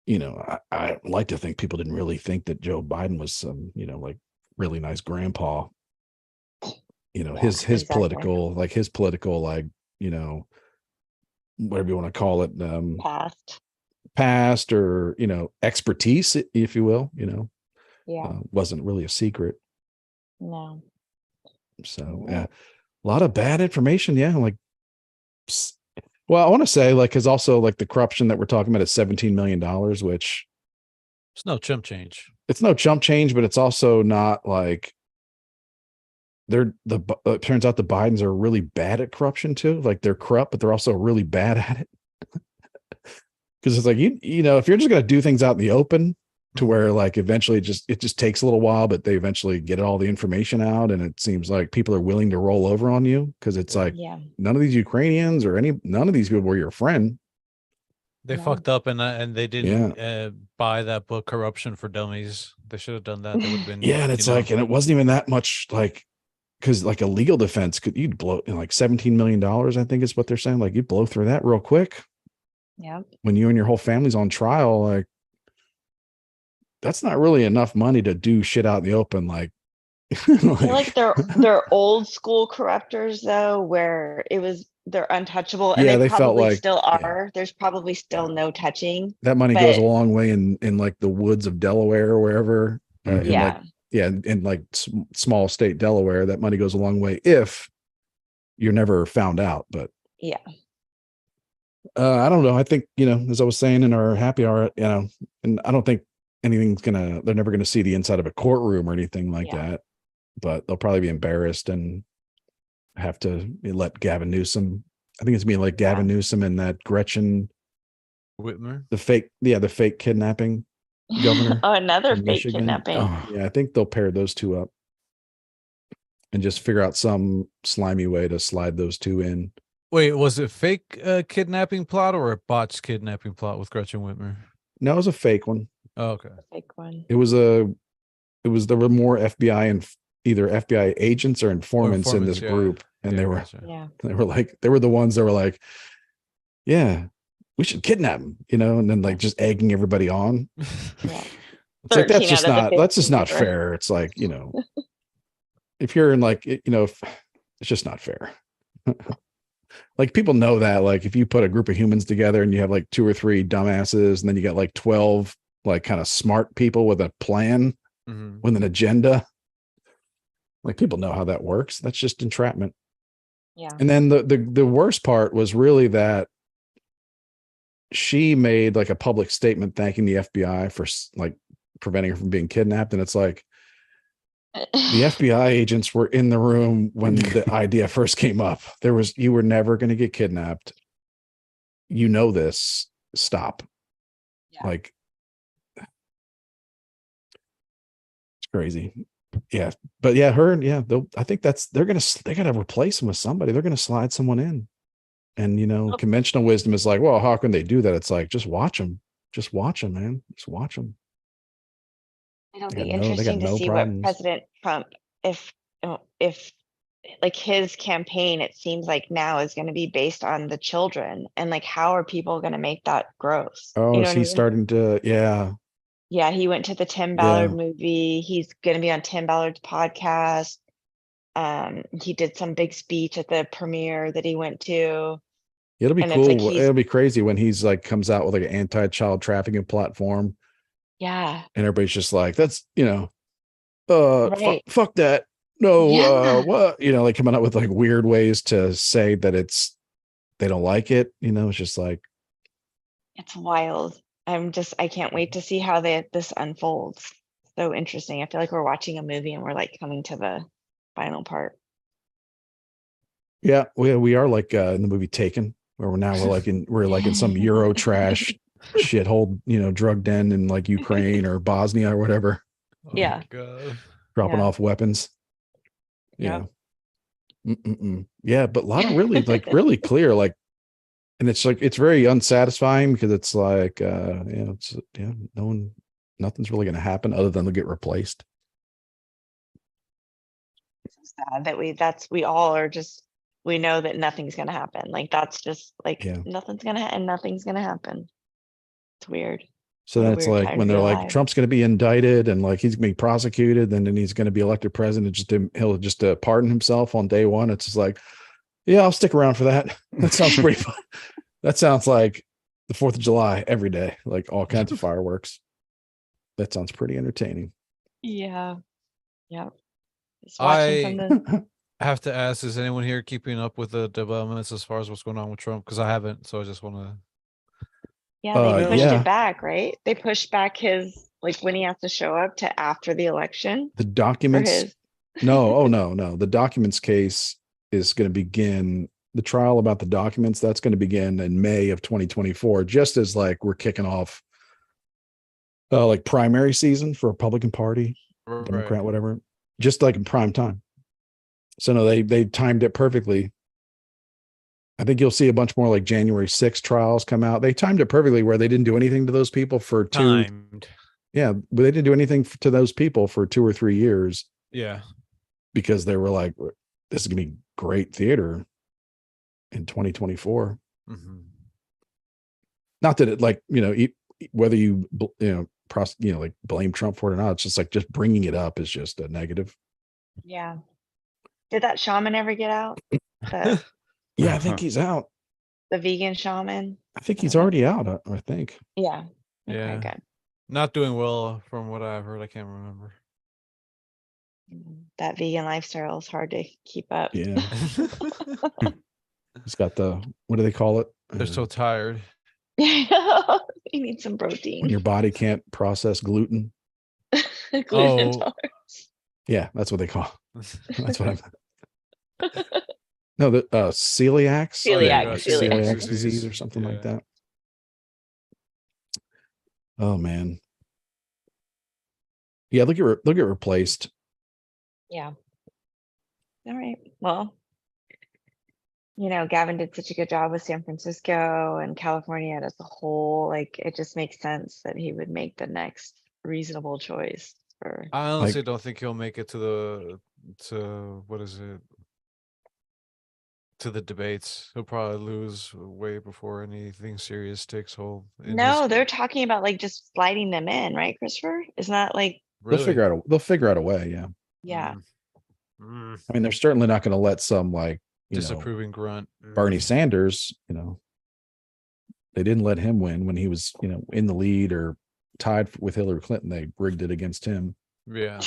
you know, I like to think people didn't really think that Joe Biden was some, you know, like really nice grandpa. You know,
Yeah,
his
exactly.
political, like, you know, whatever you want to call it, past or, you know, expertise, if you will, you know,
Yeah.
wasn't really a secret.
No.
So
Yeah.
yeah, a lot of bad information. Yeah, like, well, I want to say like, because also like the corruption that we're talking about is $17 million, which
It's no chump change.
it's no chump change, but it's also not like it turns out the Bidens are really bad at corruption too. Like they're corrupt, but they're also really bad at it. Because it's like you know, if you're just gonna do things out in the open to where like eventually it just takes a little while, but they eventually get all the information out, and it seems like people are willing to roll over on you because it's like
Yeah.
none of these Ukrainians or none of these people were your friend.
They
No.
fucked up and they didn't buy that book Corruption for Dummies. They should have done that. They would have been
Yeah, and it's like, and it wasn't even that much, like, because like a legal defense you'd blow like $17 million, I think is what they're saying. Like you'd blow through that real quick.
Yeah.
When you and your whole family's on trial, like that's not really enough money to do shit out in the open. Like,
I feel like they're old school corruptors though, where they're untouchable, and
Yeah,
they
they felt
probably
like-
still
yeah.
are. There's probably still no touching.
that money goes a
But-
long way in like the woods of Delaware or wherever. In
Yeah.
like, yeah, in like small state Delaware, that money goes a long way if you're never found out. But
Yeah.
I don't know. I think, you know, as I was saying in our happy hour, you know, and I don't think they're never gonna see the inside of a courtroom or anything like
Yeah.
that. But they'll probably be embarrassed and have to let Gavin Newsom. I think it's gonna be like Gavin Newsom and that Gretchen,
Whitmer.
the fake kidnapping governor.
Oh, another
in
fake
Michigan.
kidnapping.
Oh,
Yeah, I think they'll pair those two up and just figure out some slimy way to slide those two in.
Wait, was it fake kidnapping plot or a botched kidnapping plot with Gretchen Whitmer?
No, it was a fake one.
Oh, okay.
Fake one.
There were more FBI and either FBI agents or informants in this
yeah.
group, and
Yeah,
they were
gotcha.
Yeah.
they were the ones that were like, yeah, we should kidnap him, you know, and then like just egging everybody on.
Yeah.
It's like
13 out of the
that's just
15
not
were.
fair. It's like, you know, if you're in like, you know, it's just not fair. Like people know that, like if you put a group of humans together and you have like 2 or 3 dumbasses and then you got like 12 like kind of smart people with a plan,
Mhm.
with an agenda, like people know how that works. That's just entrapment.
Yeah.
And then the worst part was really that she made like a public statement thanking the FBI for like preventing her from being kidnapped. And it's like, the FBI agents were in the room when the idea first came up. You were never going to get kidnapped. You know this. Stop.
Yeah.
Like, it's crazy. Yeah. But yeah, I think they got to replace him with somebody. They're going to slide someone in. And, you know,
Oh.
conventional wisdom is like, well, how can they do that? It's like, just watch them. Just watch them, man. Just watch them.
It'll
They
be
got
interesting to
no
see
problems.
what President Trump, if like his campaign, it seems like now is going to be based on the children, and like how are people going to make that gross?
Oh,
You know
is
what I
he
mean?
starting to? Yeah.
Yeah, he went to the Tim
Yeah.
Ballard movie. He's going to be on Tim Ballard's podcast. He did some big speech at the premiere that he went to.
It'll be
And it's like
cool. It'll be crazy when he's like comes out with like an anti-child trafficking platform.
Yeah.
And everybody's just like, that's,
Right.
fuck that. No,
Yeah.
what, like coming up with like weird ways to say that they don't like it. It's just like,
It's wild. I can't wait to see how this unfolds. So interesting. I feel like we're watching a movie and we're like coming to the final part.
yeah, we are like in the movie Taken, where we're like in some Euro trash shithole, drug den in like Ukraine or Bosnia or whatever,
Oh
Yeah.
my God.
dropping
Yeah.
off weapons. Yeah.
Yep.
Yeah, but a lot of really like really clear, like, and it's like it's very unsatisfying because it's like nothing's really gonna happen other than they'll get replaced.
Sad that we all are just, we know that nothing's gonna happen. Like that's just like
Yeah.
nothing's gonna and nothing's gonna happen. It's weird.
So
What a
then it's
weird
like
time
when
to
they're
be
like
alive.
Trump's going to be indicted and like he's going to be prosecuted, and then he's going to be elected president. He'll just pardon himself on day one. It's just like, yeah, I'll stick around for that. That sounds pretty fun. That sounds like the 4th of July every day, like all kinds of fireworks. That sounds pretty entertaining.
Yeah. Yep. Just watching from the
I have to ask, is anyone here keeping up with the developments as far as what's going on with Trump? Because I haven't, so I just want to.
Yeah, they pushed
yeah.
it back, right? They pushed back his, like, when he has to show up to after the election
The
for
documents.
his.
No. The documents case is going to begin. The trial about the documents, that's going to begin in May of 2024, just as like we're kicking off like primary season for Republican Party, Democrat, whatever, just like in prime time. So no, they timed it perfectly. I think you'll see a bunch more like January 6th trials come out. They timed it perfectly where they didn't do anything to those people for
Timed.
Yeah, but they didn't do anything to those people for 2 or 3 years
Yeah.
because they were like, this is gonna be great theater in 2024.
Mm-hmm.
Not that it like, whether you like blame Trump for it or not, it's just like just bringing it up is just a negative.
Yeah. Did that shaman ever get out? The
Yeah, I think he's out.
the vegan shaman?
I think he's
don't know.
already out. I think.
Yeah. Okay,
Yeah.
good.
Not doing well from what I've heard. I can't remember.
That vegan lifestyle is hard to keep up.
Yeah, he's got what do they call it?
They're so tired.
You need some
When
protein.
your body can't process gluten.
Gluten
Oh.
intolerance.
Yeah, that's what they call. That's what I'm. No, the celiac
Celiac
disease or something like that. Oh man. Yeah, they'll get replaced.
Yeah. All right. Well, Gavin did such a good job with San Francisco and California as a whole. Like, it just makes sense that he would make the next reasonable choice for.
I honestly don't think he'll make it to what is it? To the debates. He'll probably lose way before anything serious takes hold.
No, they're talking about like just sliding them in, right, Christopher? Isn't that like?
Really?
They'll figure out a way. Yeah.
Yeah.
Mm.
I mean, they're certainly not going to let some like
Disapproving grunt.
Bernie Sanders. They didn't let him win when he was in the lead or tied with Hillary Clinton. They rigged it against him.
Yeah.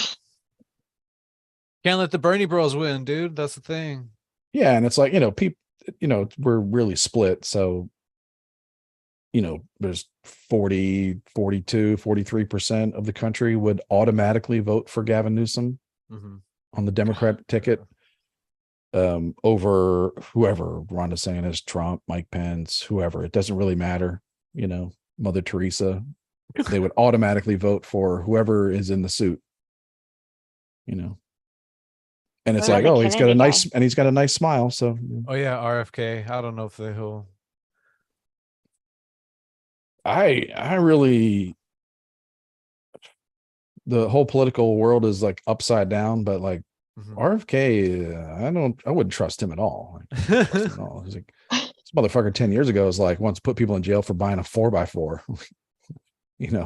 Can't let the Bernie bros win, dude. That's the thing.
Yeah, and it's like people. We're really split. So there's 40, 42, 43% of the country would automatically vote for Gavin Newsom on the Democrat ticket over whoever, Ron DeSantis, Trump, Mike Pence, whoever. It doesn't really matter. Mother Teresa. They would automatically vote for whoever is in the suit. And it's
What
like,
about
oh,
the
he's got a
Kennedy
nice smile. So
Oh yeah, RFK. I don't know if he'll.
I really, the whole political world is like upside down, but like RFK, I wouldn't trust him at all. He's like, this motherfucker 10 years ago is like once put people in jail for buying a 4x4,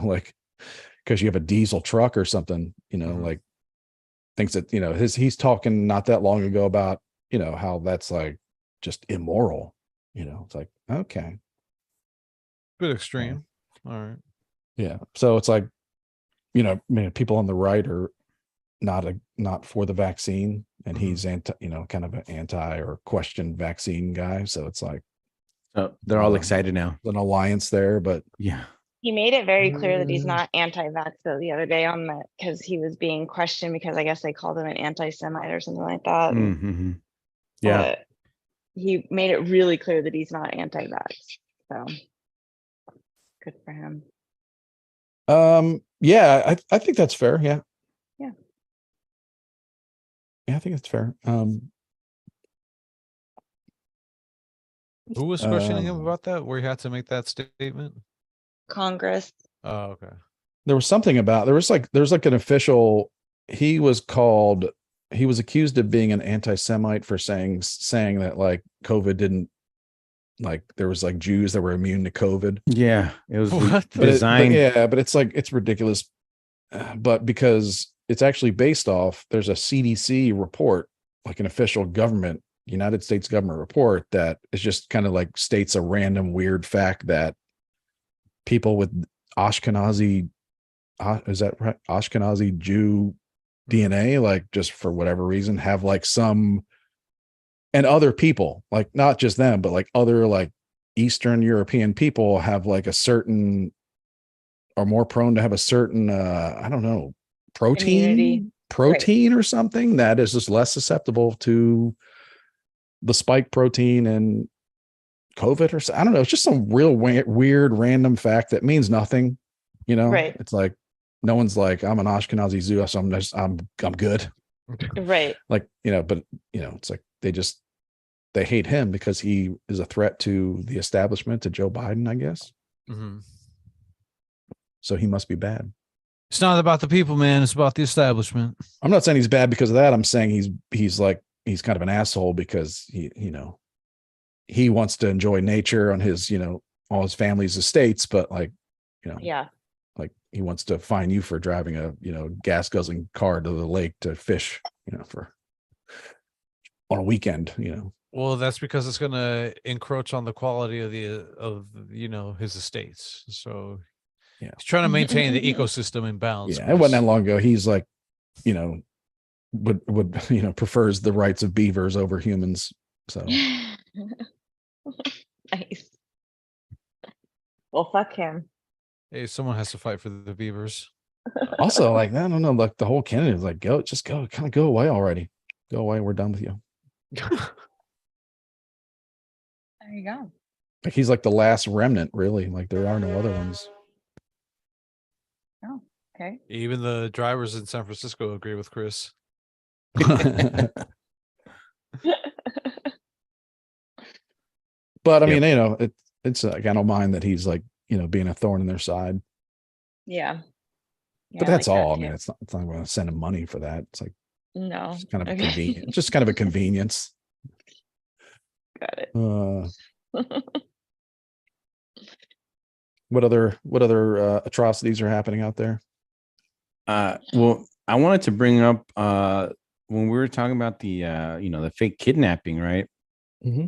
like because you have a diesel truck or something, like thinks that, he's talking not that long ago about, how that's like just immoral, it's like, okay.
Bit extreme. All right.
Yeah. So it's like, I mean, people on the right are not for the vaccine, and
Mhm.
he's anti, kind of an anti or question vaccine guy. So it's like
So they're all
uh,
excited now.
an alliance there, but
Yeah.
He made it very clear that he's
Mm.
not anti-vax though the other day on that because he was being questioned because I guess they called him an anti-Semite or something like that.
Mm-hmm. Yeah.
But he made it really clear that he's not anti-vax. So good for him.
yeah, I think that's fair. Yeah.
Yeah.
Yeah, I think it's fair.
Who was questioning him
Um,
about that? Where he had to make that statement?
Congress.
Oh, okay.
there was something about there's like an official. He was accused of being an anti-Semite for saying that like COVID didn't, like there was like Jews that were immune to COVID.
Yeah. It was
What the-
But
designed.
but it's like it's ridiculous. But because it's actually based off, there's a CDC report, like an official government, United States government report that is just kind of like states a random weird fact that people with Ashkenazi, is that right? Ashkenazi Jew DNA, like just for whatever reason, have like some, and other people, like not just them, but like other like Eastern European people have like a certain, are more prone to have a certain I don't know,
Immunity.
protein or something that is just less susceptible to the spike protein and COVID or I don't know. It's just some real weird random fact that means nothing.
Right.
It's like no one's like, I'm an Ashkenazi Jew, so I'm good.
Right.
Like, but it's like they hate him because he is a threat to the establishment, to Joe Biden, I guess.
Mhm.
So he must be bad.
It's not about the people, man. It's about the establishment.
I'm not saying he's bad because of that. I'm saying he's kind of an asshole because he wants to enjoy nature on his, all his family's estates, but like,
Yeah.
like he wants to fine you for driving a, gas guzzling car to the lake to fish, for on a weekend,
Well, that's because it's going to encroach on the quality of his estates. So
Yeah.
he's trying to maintain the ecosystem in balance.
Yeah. It wasn't that
Chris.
long ago. He's like, would prefers the rights of beavers over humans. So
Nice. Well, fuck him.
Hey, someone has to fight for the beavers.
also, like, I don't know, like the whole Kennedy is like, go away already. Go away. We're done with you.
There you go.
Like he's like the last remnant, really. Like there are no other ones.
Oh, okay.
Even the drivers in San Francisco agree with Chris.
But I mean, it's like, I don't mind that he's like, being a thorn in their side.
Yeah.
But
I
that's
like that
all. I
too.
mean, it's not going to send him money for that. It's like
No.
it's kind of
Okay.
convenient. It's just kind of a convenience.
Got it.
What other atrocities are happening out there?
Well, I wanted to bring up when we were talking about the fake kidnapping, right?
Mm-hmm.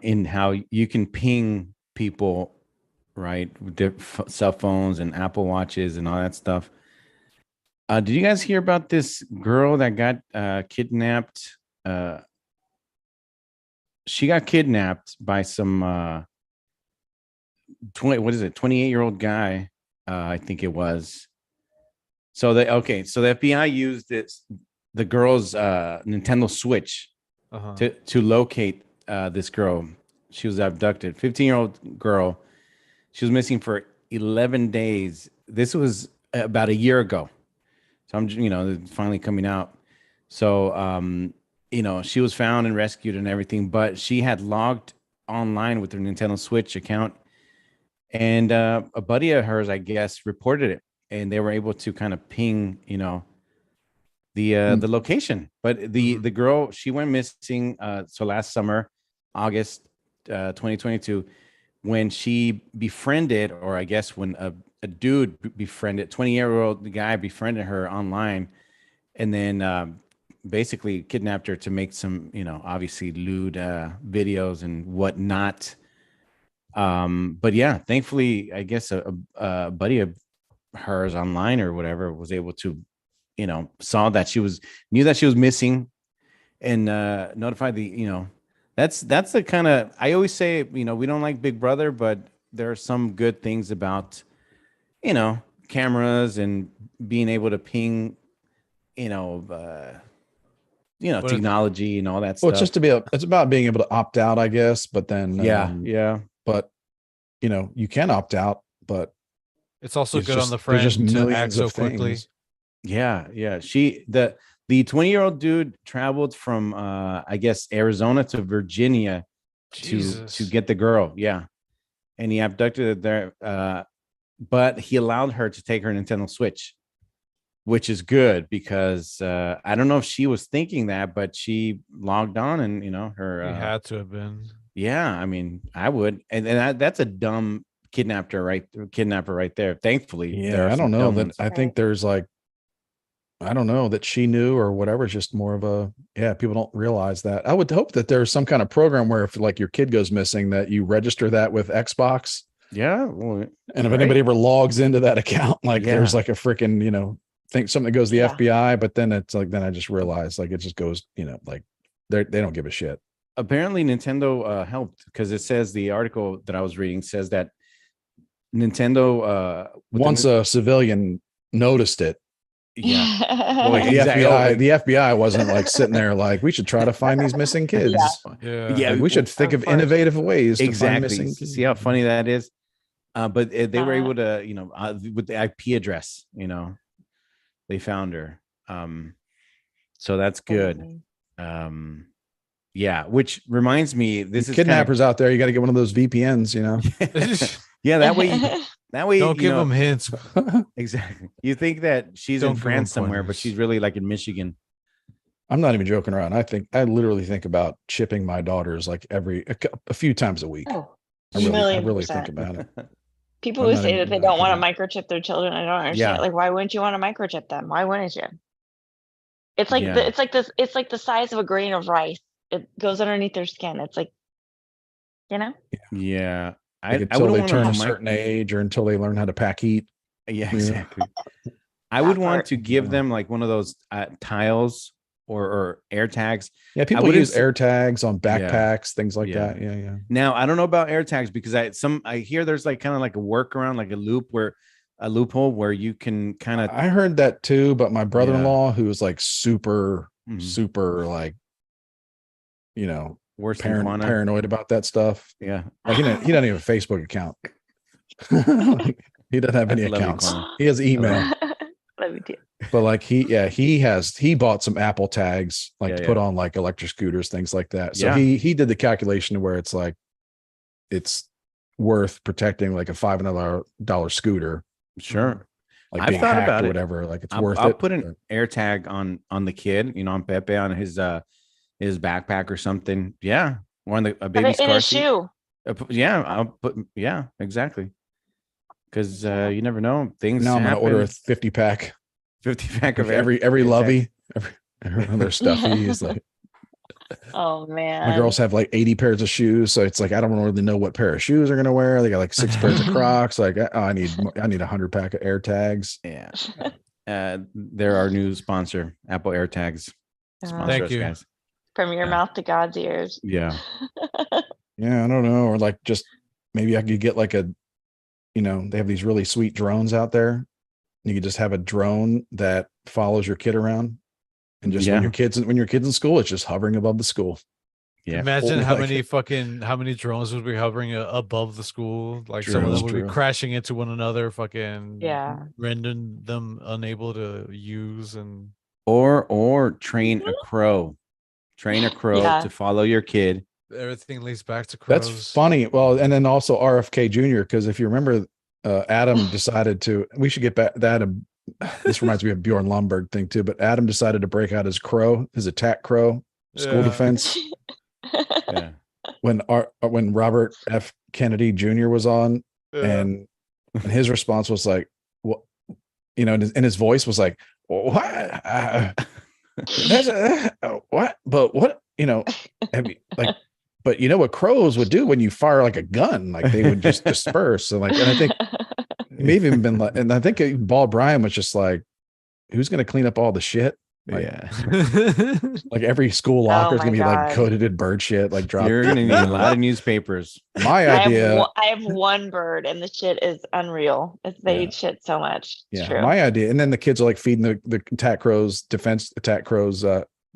In how you can ping people, right, with their cell phones and Apple Watches and all that stuff. Did you guys hear about this girl that got kidnapped? She got kidnapped by some 28-year-old guy, I think it was. So the FBI used the girl's Nintendo Switch to locate this girl. She was abducted. 15-year-old girl. She was missing for 11 days. This was about a year ago. So I'm finally coming out. So she was found and rescued and everything, but she had logged online with her Nintendo Switch account, and a buddy of hers, I guess, reported it, and they were able to kind of ping, the location. But the girl, she went missing. So last summer, August 2022, when she befriended, or I guess when a dude befriended, 20-year-old guy befriended her online, and then basically kidnapped her to make some, obviously lewd videos and whatnot. But yeah, thankfully, I guess a buddy of hers online or whatever, was able to, saw that knew that she was missing, and notified that's the kind of, I always say, we don't like Big Brother, but there are some good things about, cameras and being able to ping, you know, uh,
But
technology and all that
Well,
stuff.
it's about being able to opt out, I guess. But then,
Yeah.
but you can opt out, but
it's also
it's
good on
just
the
there's just
friend to act
millions
so
of
quickly.
things.
Yeah. The 20-year-old dude traveled from I guess Arizona to Virginia
Jesus.
to get the girl. Yeah. And he abducted her there, but he allowed her to take her Nintendo Switch, which is good because I don't know if she was thinking that, but she logged on and her
He had to have been.
yeah, I mean, I would. And that's a dumb kidnapper right there. Thankfully, there
Yeah,
are
I
some
don't know
dumb
that.
ones.
I think there's like, I don't know that she knew or whatever. It's just more of a, yeah, people don't realize that. I would hope that there's some kind of program where if like your kid goes missing, that you register that with Xbox.
Yeah. Well,
And if
right?
anybody ever logs into that account, like there's
Yeah.
like a freaking, think something that goes to the
Yeah.
FBI, but then it's like, then I just realized like it just goes, like they don't give a shit.
Apparently Nintendo helped, because it says, the article that I was reading says that Nintendo
Once a civilian noticed it,
yeah. Well,
like
exactly.
the FBI wasn't like sitting there like, we should try to find these missing kids.
Yeah.
Yeah.
Like, we should think
Of
of
course.
innovative ways to find
Exactly.
missing kids.
See how funny that is? But they were
Uh,
able to, with the IP address, they found her. So that's good.
amazing.
Yeah, which reminds me, this is
Kidnappers out there, you got to get one of those VPNs,
yeah, that way
Don't give them hints.
exactly. You think that she's
Don't
in
give 'em
France somewhere, but
pointers.
she's really like in Michigan.
I'm not even joking around. I literally think about shipping my daughters like a few times a week.
Oh,
I really think
1,000,000%.
about it.
People
I'm
who
not
say
even-
that they
I'm not
don't want to
kidding.
microchip their children, I don't understand.
Yeah.
Like, why wouldn't you want to microchip them? Why wouldn't you? It's like
Yeah.
it's like the size of a grain of rice. It goes underneath their skin. It's like,
Yeah.
Like
I
until
wouldn't
they
want
turn
to
a certain age or until they learn how to pack heat.
Yeah,
Yeah.
exactly. I would
That
want
part.
to give
Yeah.
them like one of those tiles or air tags.
Yeah, people
wouldn't
use
s-
air tags on
Yeah.
backpacks, things like
Yeah.
that. Yeah.
Now, I don't know about air tags, because I hear there's like kind of like a workaround, like a loophole where you can kind of
I heard that too, but my brother-in-law, who was like super,
Mhm.
super like,
worse than Quanah.
paranoid about that stuff.
Yeah.
Like he doesn't even have a Facebook account. He doesn't have any
I love you,
accounts.
Quanah.
He has email.
Let me too.
But like he bought some Apple tags like
Yeah,
to
yeah.
put on like electric scooters, things like that. So
Yeah.
he did the calculation to where it's like it's worth protecting like a $500 scooter,
Sure.
like
I've
being
thought
hacked
about
or
it.
whatever. Like it's
I'll,
worth
I'll
it.
put an
but-
air tag on the kid, on Pepe, on his backpack or something. Yeah. Or on a
Put
baby's
it in
car
his
seat.
shoe.
Yeah, I'll put. Yeah, exactly. Because you never know, things.
Now I'm gonna order a
happen.
50 pack.
50 pack of
Every
air
lovey,
tags.
every one of their stuffy is like
Oh man.
my girls have like 80 pairs of shoes, so it's like I don't really know what pair of shoes they're gonna wear. They got like 6 pairs of Crocs. Like I need 100 pack of air tags.
Yeah. They're our new sponsor, Apple AirTags. Sponsor
Thank
us,
you.
guys.
From your
Yeah.
mouth to God's ears.
Yeah.
Yeah, I don't know, or like just maybe I could get like a, they have these really sweet drones out there. You could just have a drone that follows your kid around, and just when
Yeah.
your kid's in school, it's just hovering above the school.
Yeah.
Imagine
Oh,
how
like-
many drones would be hovering above the school. Like some of
True,
them would be
true.
crashing into one another, fucking
Yeah.
rendering them unable to use. And
Or train a crow. Train a crow
Yeah.
to follow your kid.
everything leads back to crows.
That's funny. Well, and then also RFK Jr. because if you remember, Adam decided to. We should get back that. This reminds me of Bjorn Lomberg thing too. But Adam decided to break out his attack crow school
Yeah.
defense
Yeah.
when Robert F. Kennedy Jr. was on,
Yeah.
and his response was like, "What?" And his voice was like, "What? What? But what? Have you like?" But you know what crows would do when you fire like a gun? Like they would just disperse. And I think He may have even been like, and I think Bald Brian was just like, who's going to clean up all the shit? Like,
Yeah.
like every school locker is
my
going to be like
God.
coated in bird shit, like drop.
You're gonna need a lot of newspapers.
My idea.
I have one bird and the shit is unreal. They eat shit so much. It's
Yeah,
true.
my idea. And then the kids are like feeding the attack crows,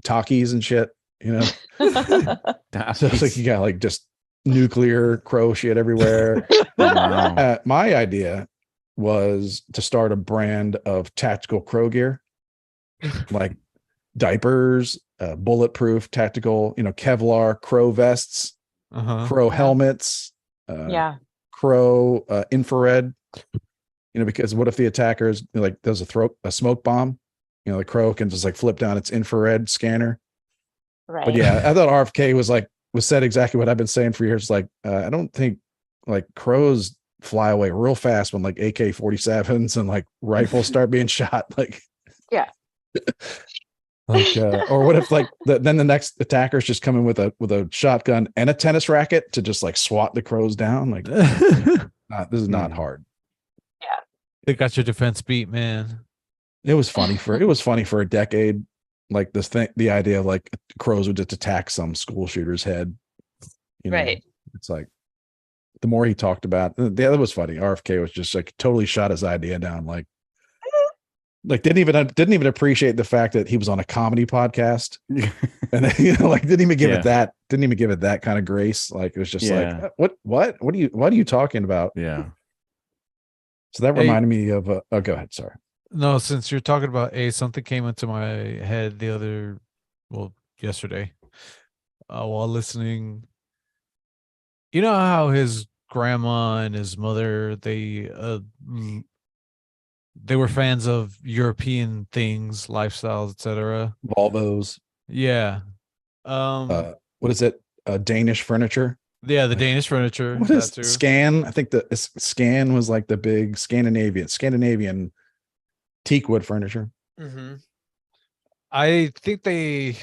Takis and shit, you know. So it's like you got like just nuclear crow shit everywhere.
Wow.
My idea was to start a brand of tactical crow gear, like diapers, bulletproof tactical, Kevlar crow vests, crow helmets,
Yeah.
crow infrared. Because what if the attackers like there's a smoke bomb? The crow can just like flip down its infrared scanner.
Right.
But yeah, I thought RFK was said exactly what I've been saying for years. Like, I don't think like crows fly away real fast when like AK-47s and like rifles start being shot. Like,
Yeah.
like, or what if like then the next attackers just come in with a shotgun and a tennis racket to just like swat the crows down? Like, this is not hard.
They got your defense beat, man.
It was funny for a decade. Like the idea of like crows would just attack some school shooter's head.
Right.
It's like the more he talked about, the other was funny. RFK was just like totally shot his idea down. Like didn't even appreciate the fact that he was on a comedy podcast, and like didn't even give it that kind of grace. Like it was just like, what are you talking about?
Yeah.
So that reminded me of go ahead. Sorry.
No, since you're talking about Ace, something came into my head yesterday, while listening. You know how his grandma and his mother, they were fans of European things, lifestyles, etc.
Volvos.
Yeah.
What is it? Danish furniture.
Yeah, the Danish furniture.
What is Scan? I think the Scan was like the big Scandinavian teakwood furniture.
Mm-hmm. I think they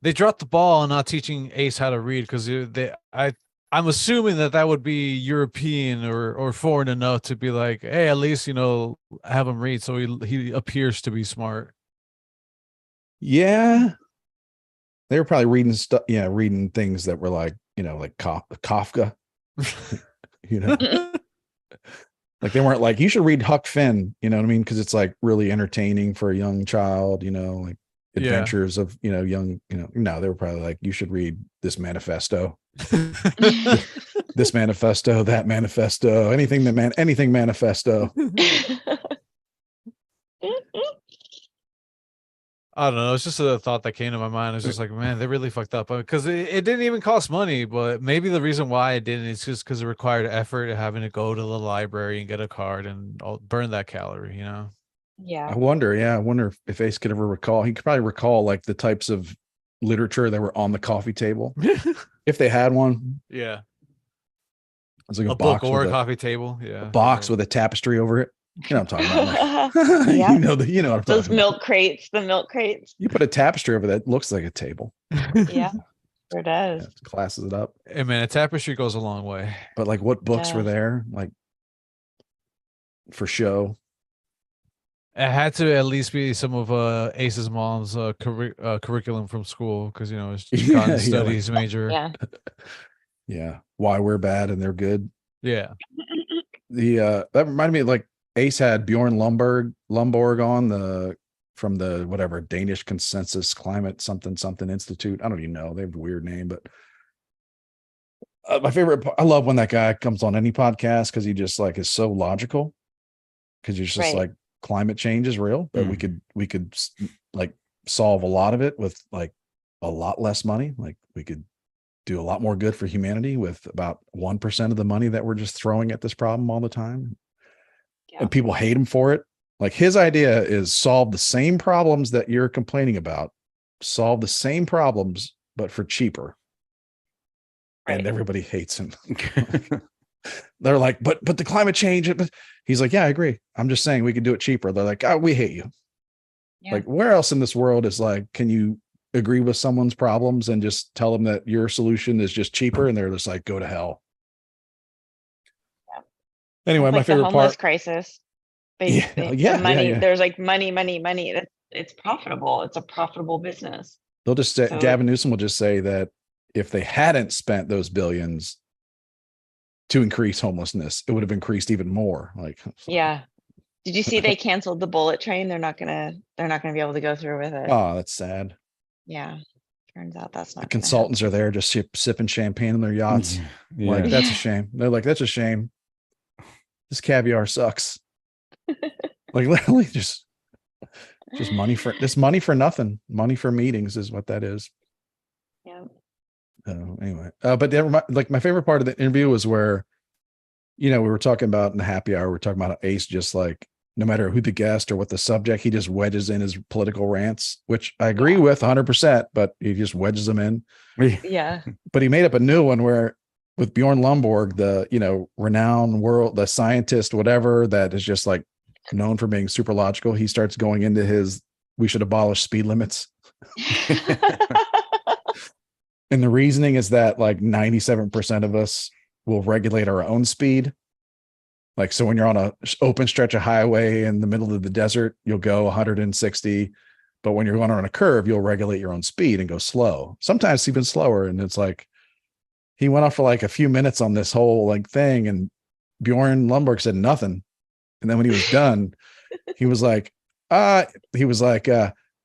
dropped the ball on not teaching Ace how to read, because I'm assuming that would be European or foreign enough to be like, hey, at least have him read so he appears to be smart.
Yeah, they were probably reading stuff. Yeah, reading things that were like like Kafka. Like they weren't like, you should read Huck Finn, you know what I mean? Because it's like really entertaining for a young child, like adventures of young, no, they were probably like, you should read this manifesto. This manifesto, that manifesto, anything manifesto.
I don't know. It's just a thought that came to my mind. It's just like, man, they really fucked up, because it didn't even cost money. But maybe the reason why it didn't is just because it required effort of having to go to the library and get a card and burn that calorie.
Yeah.
I wonder if Ace could ever recall. He could probably recall like the types of literature that were on the coffee table, if they had one.
Yeah.
It's like
a book or a coffee table. Yeah.
A box with a tapestry over it. You know what I'm talking about. Like,
Yeah.
you know what I'm talking
Those
about.
the milk crates.
You put a tapestry over that, looks like a table.
Yeah, sure does.
Classes it up.
Hey man, a tapestry goes a long way.
But like, what books were there? Like for show?
It had to at least be some of Ace's mom's curriculum from school, because it's studies major.
Yeah.
Yeah. Why we're bad and they're good.
Yeah.
That reminded me of like Ace had Bjorn Lomborg on from the whatever Danish Consensus Climate something Institute. I don't even know. They have a weird name, but my favorite. I love when that guy comes on any podcast, because he just like is so logical. Because he's just like, climate change is real, but we could like solve a lot of it with like a lot less money. Like we could do a lot more good for humanity with about 1% of the money that we're just throwing at this problem all the time. And people hate him for it. Like his idea is solve the same problems that you're complaining about, solve the same problems, but for cheaper. Right. And everybody hates him. They're like, but the climate change. He's like, yeah, I agree. I'm just saying we could do it cheaper. They're like, oh, we hate you. Yeah. Like where else in this world is like, can you agree with someone's problems and just tell them that your solution is just cheaper? And they're just like, go to hell. Anyway,
It's
my
like the
favorite
homeless
part.
crisis.
Yeah,
The
yeah,
money,
yeah.
there's like money. It's profitable. It's a profitable business.
They'll just say,
So
Gavin Newsom will just say that if they hadn't spent those billions to increase homelessness, it would have increased even more. Like,
yeah. Did you see they canceled the bullet train? They're not gonna be able to go through with it.
oh, that's sad.
Yeah. Turns out that's
The
not gonna
consultants are
happen.
there just sipping champagne on their yachts.
Yeah.
Like, that's a
Yeah.
shame. They're like, that's a shame. This caviar sucks. Like, literally, just money for nothing. Money for meetings is what that is.
Yeah.
Anyway, but like my favorite part of the interview was where, we were talking about in the happy hour, we're talking about how Ace just like, no matter who the guest or what the subject, he just wedges in his political rants, which I agree with 100%, but he just wedges them in.
Yeah.
But he made up a new one where with Bjorn Lomborg, the, renowned world, the scientist, whatever, that is just like known for being super logical. He starts going into we should abolish speed limits. And the reasoning is that like 97% of us will regulate our own speed. Like, so when you're on a open stretch of highway in the middle of the desert, you'll go 160. But when you're going on a curve, you'll regulate your own speed and go slow, sometimes even slower. And it's like, he went off for like a few minutes on this whole like thing. And Bjorn Lomborg said nothing. And then when he was done, he was like,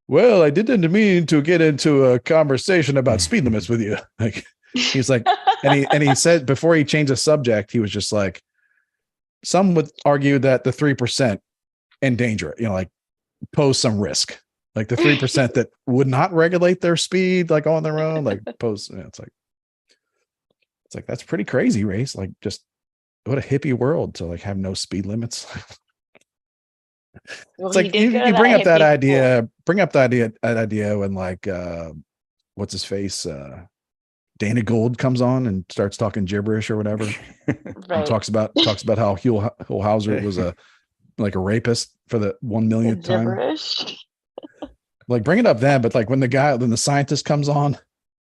well, I didn't mean to get into a conversation about speed limits with you. Like, he's like, and he said before he changed the subject, he was just like, some would argue that the 3% endanger it, like pose some risk, like the 3% that would not regulate their speed, like on their own, like pose. It's like, that's pretty crazy, Race. Like, just what a hippie world to like have no speed limits.
Well,
It's
he
like
did go
you
to
bring up that
hippie
idea when like what's his face Dana Gould comes on and starts talking gibberish or whatever,
school.
and
Right.
talks about how Hauser was a rapist for the 1 millionth time.
Gibberish.
Like, bring it up then, but like when the scientist comes on,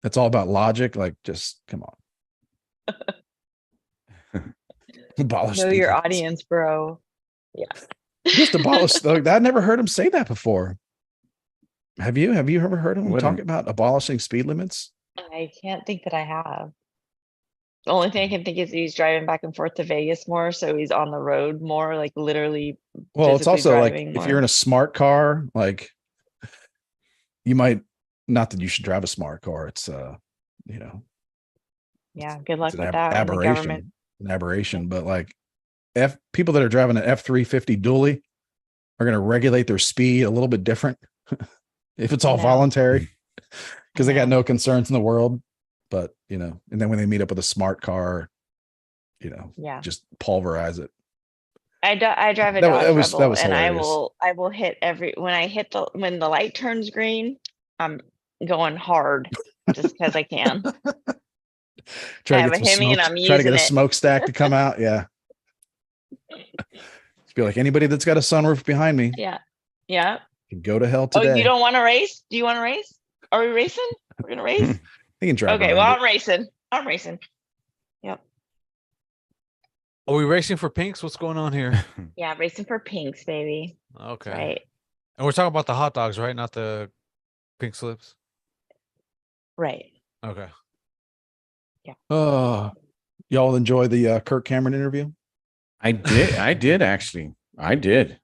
it's all about logic. Like, just come on. Abolish
Know
speed
your
limits.
audience, bro.
Just abolish. Like, I never heard him say that before. Have you ever heard him talk about abolishing speed limits?
I can't think that I have. The only thing I can think is he's driving back and forth to Vegas more, so he's on the road more, like literally.
Well, it's also like
driving
if you're in a smart car, like you might, not that you should drive a smart car. It's
yeah, good luck
it's
with that when the government.
an aberration. But like people that are driving an F-350 dually are going to regulate their speed a little bit different if it's all
No.
voluntary, because they got
No.
no concerns in the world. But and then when they meet up with a smart car,
Yeah.
just pulverize it.
I drive a
That
Dodge
was
Rebel, and
hilarious.
I will hit when the light turns green, I'm going hard just because I can.
Try
I
to
have
get
a
some
Hemi and
smoke.
I'm
Try to get
using
a
it.
smokestack to come out. Yeah. Just be like, anybody that's got a sunroof behind me
Yeah. Yeah.
can go to hell
Oh,
today.
you don't want to race? Do you want to race? Are we racing? We're gonna race?
They can drive
Okay,
around
well,
it.
I'm racing. Yep.
Are we racing for pinks? What's going on here?
Yeah, racing for pinks, baby.
Okay.
Right.
And we're talking about the hot dogs, right? Not the pink slips.
Right.
Okay.
Y'all enjoy the Kirk Cameron interview?
I did actually. I did.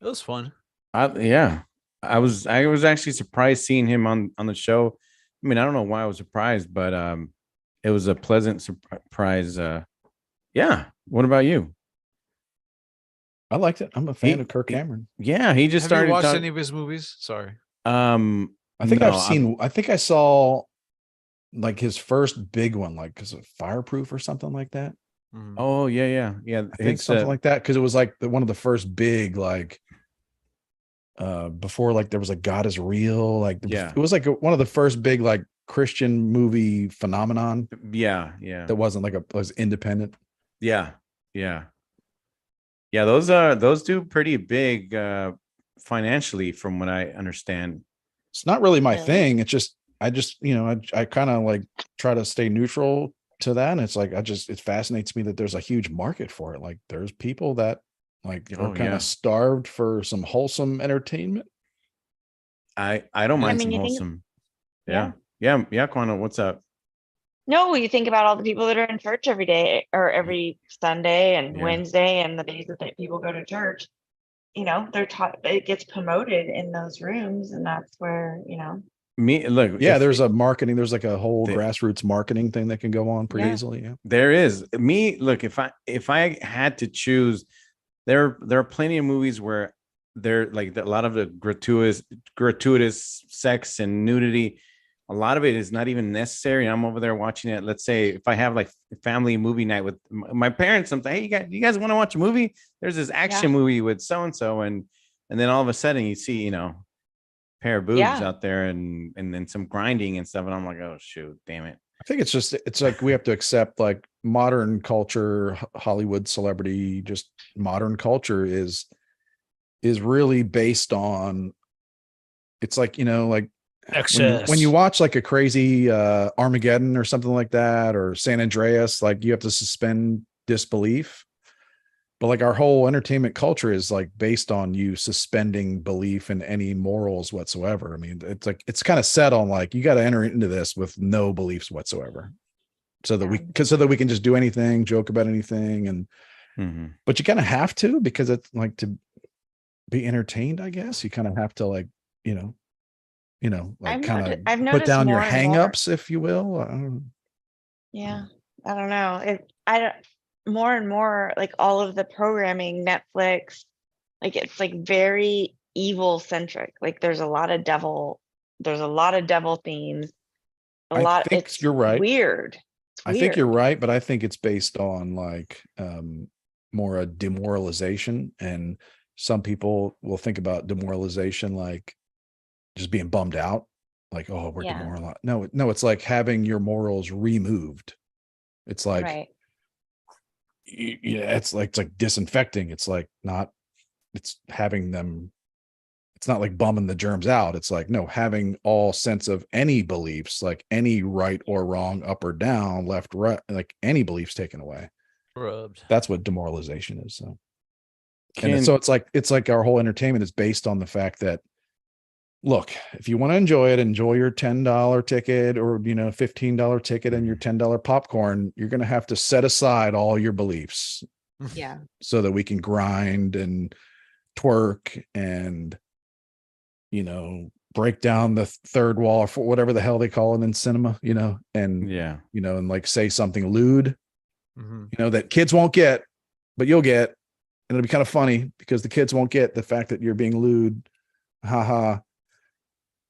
It was fun.
Yeah. I was actually surprised seeing him on the show. I mean, I don't know why I was surprised, but it was a pleasant surprise. Yeah. What about you?
I liked it. I'm a fan of Kirk Cameron.
Yeah, he just
Have you
started
watched any of his movies? Sorry.
I think I think I saw like his first big one, like is it Fireproof or something like that?
Mhm.
Oh yeah.
I think something like that, because it was like one of the first big like before like there was like God is Real, like
Yeah.
it was like one of the first big like Christian movie phenomenon.
Yeah.
That wasn't like was independent.
Yeah. Those do pretty big financially, from what I understand.
It's not really my
Really?
thing. It's just I kind of like try to stay neutral to that. And it's like, it fascinates me that there's a huge market for it. Like there's people that like are
Oh,
kind
yeah.
of starved for some wholesome entertainment.
I don't
I
mind
mean,
some
you think,
wholesome.
yeah.
Yeah, Quano, what's up?
No, you think about all the people that are in church every day or every Sunday and
Yeah.
Wednesday and the days that people go to church. You know, they're taught, it gets promoted in those rooms, and that's where, you know.
Me, look,
Yeah,
if
there's a marketing, there's like a whole
the-
grassroots marketing thing that can go on pretty
Yeah.
easily. Yeah.
there is me. Look, if I had to choose, there are plenty of movies where there like a lot of the gratuitous sex and nudity. A lot of it is not even necessary. And I'm over there watching it. Let's say if I have like family movie night with my parents, I'm like, hey, you guys want to watch a movie? There's this action movie with so and so, and then all of a sudden you see, you know, pair of boobs
Yeah.
out there and then some grinding and stuff, and I'm like, oh shoot, damn it.
I think it's like we have to accept like modern culture, Hollywood celebrity, just modern culture is really based on, it's like, you know, like when you watch like a crazy Armageddon or something like that, or San Andreas, like you have to suspend disbelief. But like our whole entertainment culture is like based on you suspending belief in any morals whatsoever. I mean, it's like it's kind of set on like you got to enter into this with no beliefs whatsoever, so that we can just do anything, joke about anything, and but you kind of have to, because it's like to be entertained, I guess you kind of have to like, you know, like kind
I've
of put
noticed
down your
more and more.
hangups, if you will.
Yeah, I don't know. I don't, more and more, like all of the programming, Netflix, like it's like very evil centric. Like there's a lot of devil themes. It's
You're right.
weird.
I think you're right, but I think it's based on like more a demoralization, and some people will think about demoralization like just being bummed out, like, oh, we're demoralized. No, it's like having your morals removed. It's like,
right.
Yeah, it's like disinfecting. It's like it's having them. It's not like bumming the germs out. It's like, no, having all sense of any beliefs, like any right or wrong, up or down, left, right, like any beliefs taken away.
Rubbed.
That's what demoralization is. So,
Can,
so it's like our whole entertainment is based on the fact that, look, if you want to enjoy it, enjoy your $10 ticket or, you know, $15 ticket and your $10 popcorn, you're going to have to set aside all your beliefs.
Yeah.
So that we can grind and twerk and, you know, break down the third wall, or whatever the hell they call it in cinema, you know, and,
yeah,
you know, and like say something lewd,
Mm-hmm.
you know, that kids won't get, but you'll get, and it'll be kind of funny because the kids won't get the fact that you're being lewd. Haha.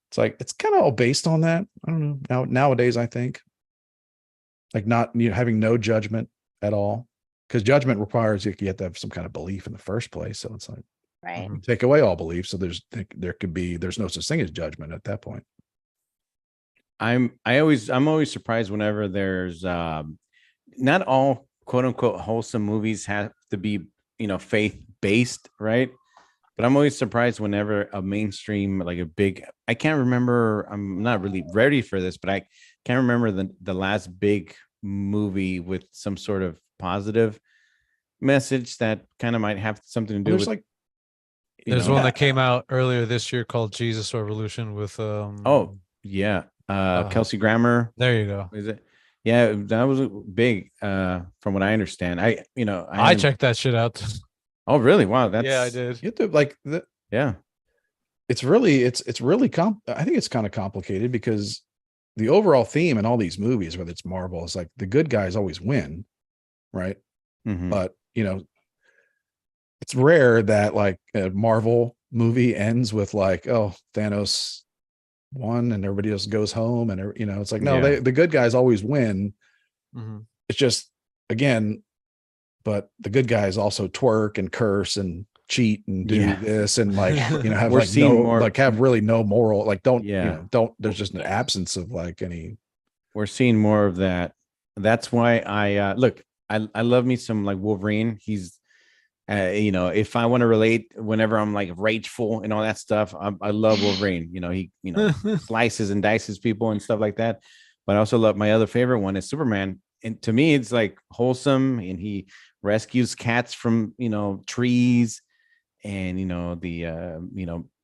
It's like, it's kind of all based on that. I don't know. Nowadays, I think like not, you know, having no judgment at all, because judgment requires you have to have some kind of belief in the first place. So it's like,
Right.
take away all belief. So there's no such thing as judgment at that point.
I'm always surprised whenever there's not all quote unquote wholesome movies have to be, you know, faith based, right? But I'm always surprised whenever a mainstream, like a big, I can't remember, I'm not really ready for this, but I can't remember the last big movie with some sort of positive message that kind of might have something to do with,
like,
there's one that came out earlier this year called Jesus Revolution with
oh yeah, Kelsey Grammer.
There you go.
Is it? Yeah, that was big. From what I understand,
I checked that shit out.
Oh, really? Wow. That's,
yeah, I did.
You have to like
yeah.
It's really I think it's kind of complicated because the overall theme in all these movies, whether it's Marvel, is like the good guys always win, right?
Mhm.
But you know, it's rare that like a Marvel movie ends with like, oh, Thanos won and everybody else goes home, and you know, it's like, no, the good guys always win.
Mm-hmm.
It's just, again, but the good guys also twerk and curse and cheat and do this and like, you know, have
We're
like
seeing
no
more,
like have really no moral, like don't,
yeah,
you know, don't, there's just an absence of like any.
we're seeing more of that. That's why I look, I love me some like Wolverine. He's you know, if I want to relate whenever I'm like rageful and all that stuff, I love Wolverine. You know, he, you know, slices and dices people and stuff like that. But I also love, my other favorite one is Superman. and to me, it's like wholesome, and he rescues cats from trees, and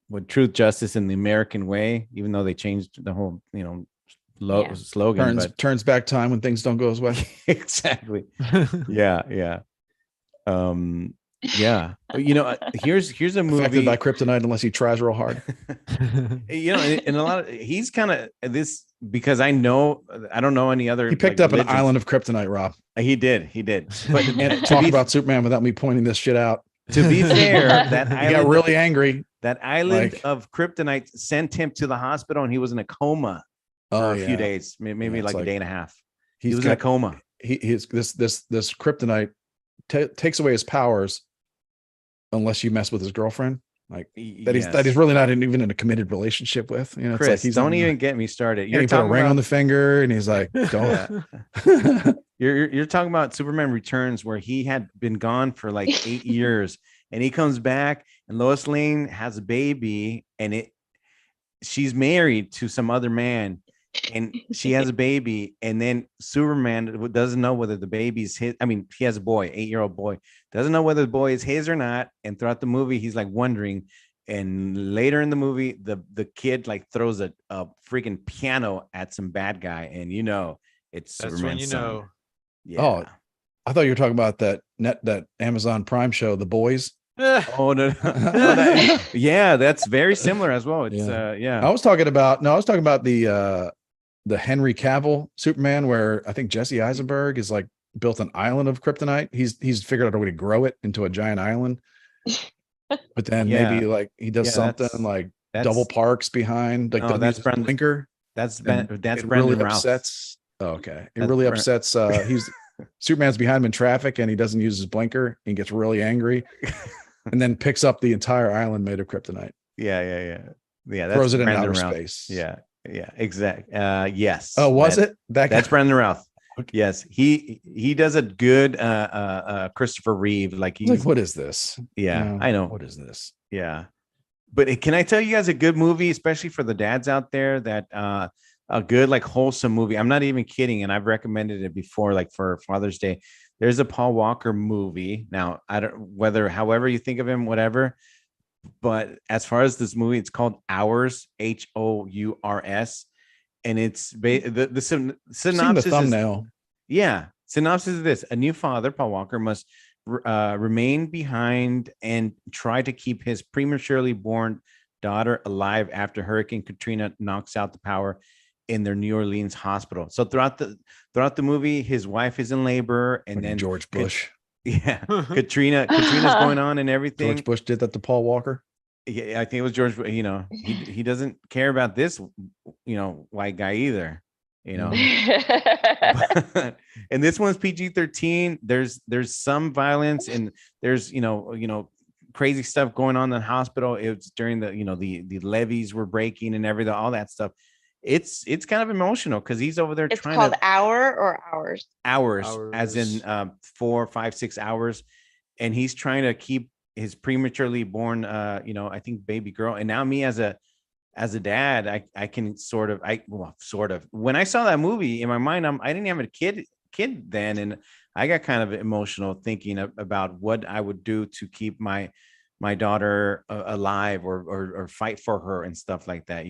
with truth, justice, and the American way. Even though they changed the whole
Yeah.
slogan, but
Turns back time when things don't go his way.
exactly. Yeah. Um, yeah. Here's a
Affected
movie.
by kryptonite unless he tries real hard.
And a lot of he's kind of this because I don't know any other.
He picked up an island of kryptonite, Rob.
He did. But
You can't talk about Superman without me pointing this shit out.
to be fair, that
He
island
got really angry.
that island
like-
of kryptonite sent him to the hospital, and he was in a coma for a few days, maybe
Yeah, it's
like a
like-
day and a half.
He
He was in a coma.
He's this kryptonite takes away his powers unless you mess with his girlfriend. Like that he's really not even in a committed relationship with. It's
Chris,
like he's
don't even get me started.
You're put a ring on the finger, and he's like, "Don't."
You're talking about Superman Returns, where he had been gone for like 8 years, and he comes back, and Lois Lane has a baby, and she's married to some other man, and she has a baby, and then Superman doesn't know whether the baby's his. I mean, he has a boy, 8-year-old boy, doesn't know whether the boy is his or not. And throughout the movie, he's like wondering. And later in the movie, the kid like throws a freaking piano at some bad guy, and it's
That's
Superman's
when you
son.
know.
Yeah.
Oh, I thought you were talking about that Amazon Prime show, The Boys.
Oh no. Yeah, that's very similar as well. It's
I was talking about the Henry Cavill Superman, where I think Jesse Eisenberg is like built an island of kryptonite. He's figured out a way to grow it into a giant island. But then maybe like he does something like double parks behind, like
that's Brendan
blinker.
That's
It
Brendan
really
Routh.
upsets. Oh, okay. It
That's
really upsets. He's Superman's behind him in traffic, and he doesn't use his blinker. He gets really angry, and then picks up the entire island made of kryptonite.
Yeah. That's
Throws it in
Brendan
outer
Routh.
space.
Yeah, exactly. Yes.
Oh, was it?
That's Brendan Routh.
Okay.
Yes, he does a good Christopher Reeve. Like he's
Like, what is this?
Yeah, I know.
What is this?
Yeah. But can I tell you guys a good movie, especially for the dads out there, that a good, like, wholesome movie? I'm not even kidding. And I've recommended it before, like for Father's Day. There's a Paul Walker movie. Now, I don't, however you think of him, whatever. But as far as this movie, it's called Hours, Hours. And it's the synopsis.
The thumbnail.
Synopsis is this: a new father, Paul Walker, must remain behind and try to keep his prematurely born daughter alive after Hurricane Katrina knocks out the power in their New Orleans hospital. So throughout the movie, his wife is in labor, and
Like
then
George Bush.
Katrina's going on and everything.
George Bush did that to Paul Walker.
Yeah, I think it was George. He doesn't care about this, white guy either. And this one's PG-13. There's some violence, and there's crazy stuff going on in the hospital. It's during the levees were breaking and everything, all that stuff. It's kind of emotional because he's over there
It's
trying
called
to
Hour or Hours?
hours, as in 4, 5, 6 hours, and he's trying to keep his prematurely born I think baby girl. And now me as a dad, I can sort of when I saw that movie in my mind, I didn't have a kid then, and I got kind of emotional thinking about what I would do to keep my daughter alive or fight for her and stuff like that,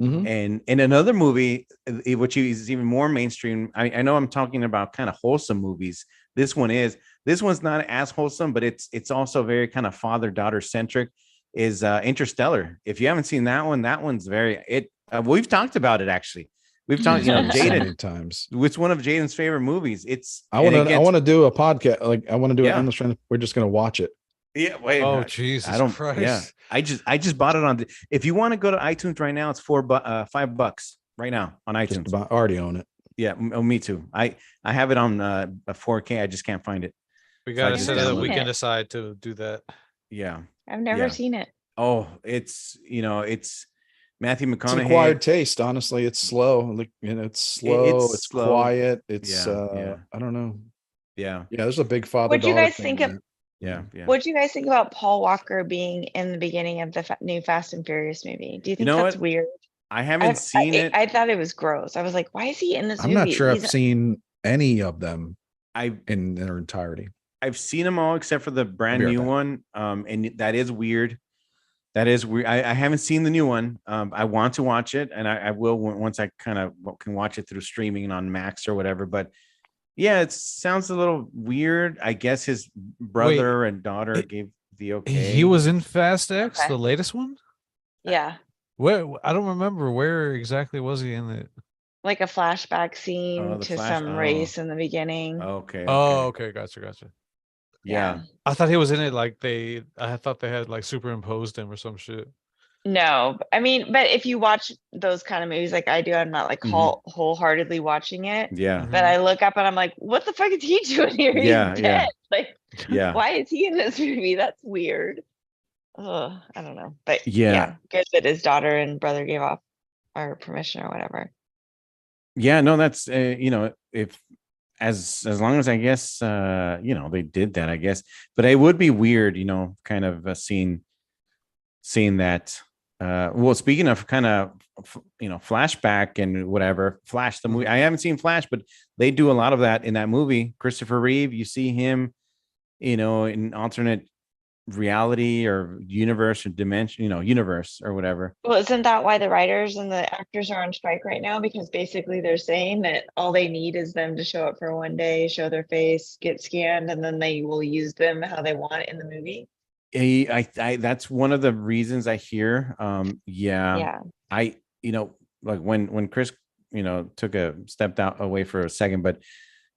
Mhm.
And in another movie, which is even more mainstream, I know I'm talking about kind of wholesome movies. This one's not as wholesome, but it's also very kind of father-daughter centric, is Interstellar. If you haven't seen that one, that one's we've talked about it, actually. We've talked,
So
Jaden,
many times.
it's one of Jaden's favorite movies.
I want to do a podcast. Like, I want to do an endless trend. We're just going to watch it.
Yeah, wait.
Oh, Jesus
I don't.
Christ.
Yeah, I just bought it on. If you want to go to iTunes right now, it's $5 right now on iTunes.
I already own it.
Yeah, me too. I have it on a 4K. I just can't find it.
We gotta
just
set a
download it.
weekend aside to do that.
Yeah.
I've never
Yeah.
seen it.
Oh, it's Matthew
It's an
McConaughey.
acquired taste. Honestly, it's slow. Like, it's slow.
It's
It's
slow.
quiet. It's
Yeah.
I don't know.
Yeah,
Yeah, there's a big father.
What'd you
daughter
guys
thing
think
in
of-
it.
yeah.
What do you guys think about Paul Walker being in the beginning of the new Fast and Furious movie? Do you think
know
that's
what?
weird?
I haven't seen it.
I thought it was gross. I was like, why is he in this
I'm
movie?
not sure I've
He's-
seen any of them
I
in their entirety.
I've seen them all except for the brand
Be right
new
back.
one. And that is weird. That is weird. I haven't seen the new one. I want to watch it, and I will once I kind of can watch it through streaming and on Max or whatever. But yeah, it sounds a little weird. I guess his brother and daughter
it-
gave the
He
okay.
was in Fast X,
Okay.
the latest one.
Yeah.
Where I don't remember where exactly was he in it.
Like a flashback scene
the
to
flash.
some
Oh,
race in the beginning.
okay.
Oh, okay, gotcha.
Yeah.
I thought he was in it. Like I thought they had like superimposed him or some shit.
No, I mean, but if you watch those kind of movies like I do, I'm not like
Mhm.
wholeheartedly watching it.
Yeah.
But I look up and I'm like, what the fuck is he doing here? He's
Yeah,
dead.
yeah.
Like,
Yeah.
why is he in this movie? That's weird. Oh, I don't know. But
Yeah.
yeah, good that his daughter and brother gave off our permission or whatever.
Yeah. No, that's if as long as I guess they did that, I guess. But it would be weird, kind of seeing that. Well, speaking of kind of flashback and whatever, Flash the movie. I haven't seen Flash, but they do a lot of that in that movie. Christopher Reeve, you see him, in alternate reality or universe or dimension, universe or whatever.
Well, isn't that why the writers and the actors are on strike right now? Because basically they're saying that all they need is them to show up for one day, show their face, get scanned, and then they will use them how they want in the movie.
I that's one of the reasons I hear.
Yeah.
I like when Chris took a stepped out away for a second, but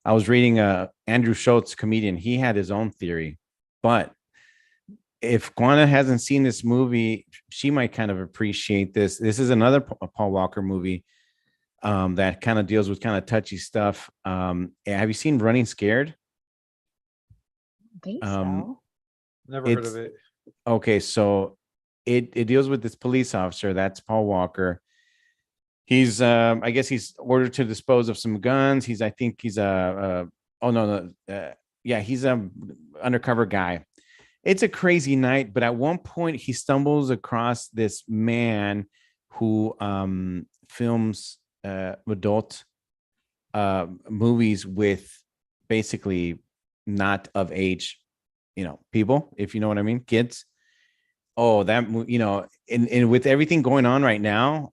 I was reading Andrew Schultz, comedian. He had his own theory, but if Guana hasn't seen this movie, she might kind of appreciate this. This is another Paul Walker movie that kind of deals with kind of touchy stuff. Have you seen Running Scared?
I think
Um,
so.
Never heard
It's-
of it.
Okay, so it deals with this police officer. That's Paul Walker. He's I guess he's ordered to dispose of some guns. I think he's a oh no yeah, he's a undercover guy. It's a crazy night, but at one point he stumbles across this man who films adult movies with basically not of age, people, if you know what I mean, kids. Oh, and with everything going on right now,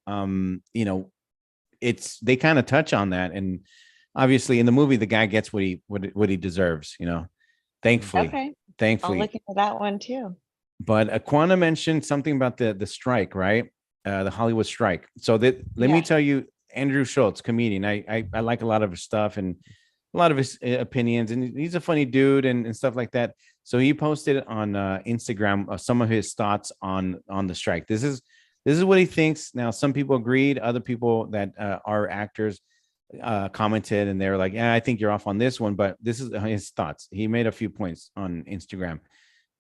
it's they kind of touch on that, and obviously in the movie the guy gets what he deserves, thankfully.
Okay. I'll
Thankfully.
look into that one too.
But Aquana mentioned something about the strike, right? The Hollywood strike. So that let me
Yeah.
tell you, Andrew Schultz, comedian. I like a lot of his stuff and a lot of his opinions, and he's a funny dude and stuff like that. So he posted on Instagram some of his thoughts on the strike. This is what he thinks. Now, some people agreed, other people that are actors commented, and they're like, "Yeah, I think you're off on this one." But this is his thoughts. He made a few points on Instagram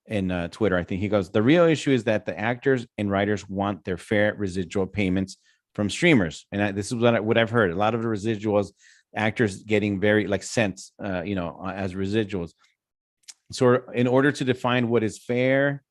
and Twitter. I think he goes, "The real issue is that the actors and writers want their fair residual payments from streamers, and this is what I've heard. A lot of the residuals, actors getting very like cents, as residuals. So, in order to define what is fair,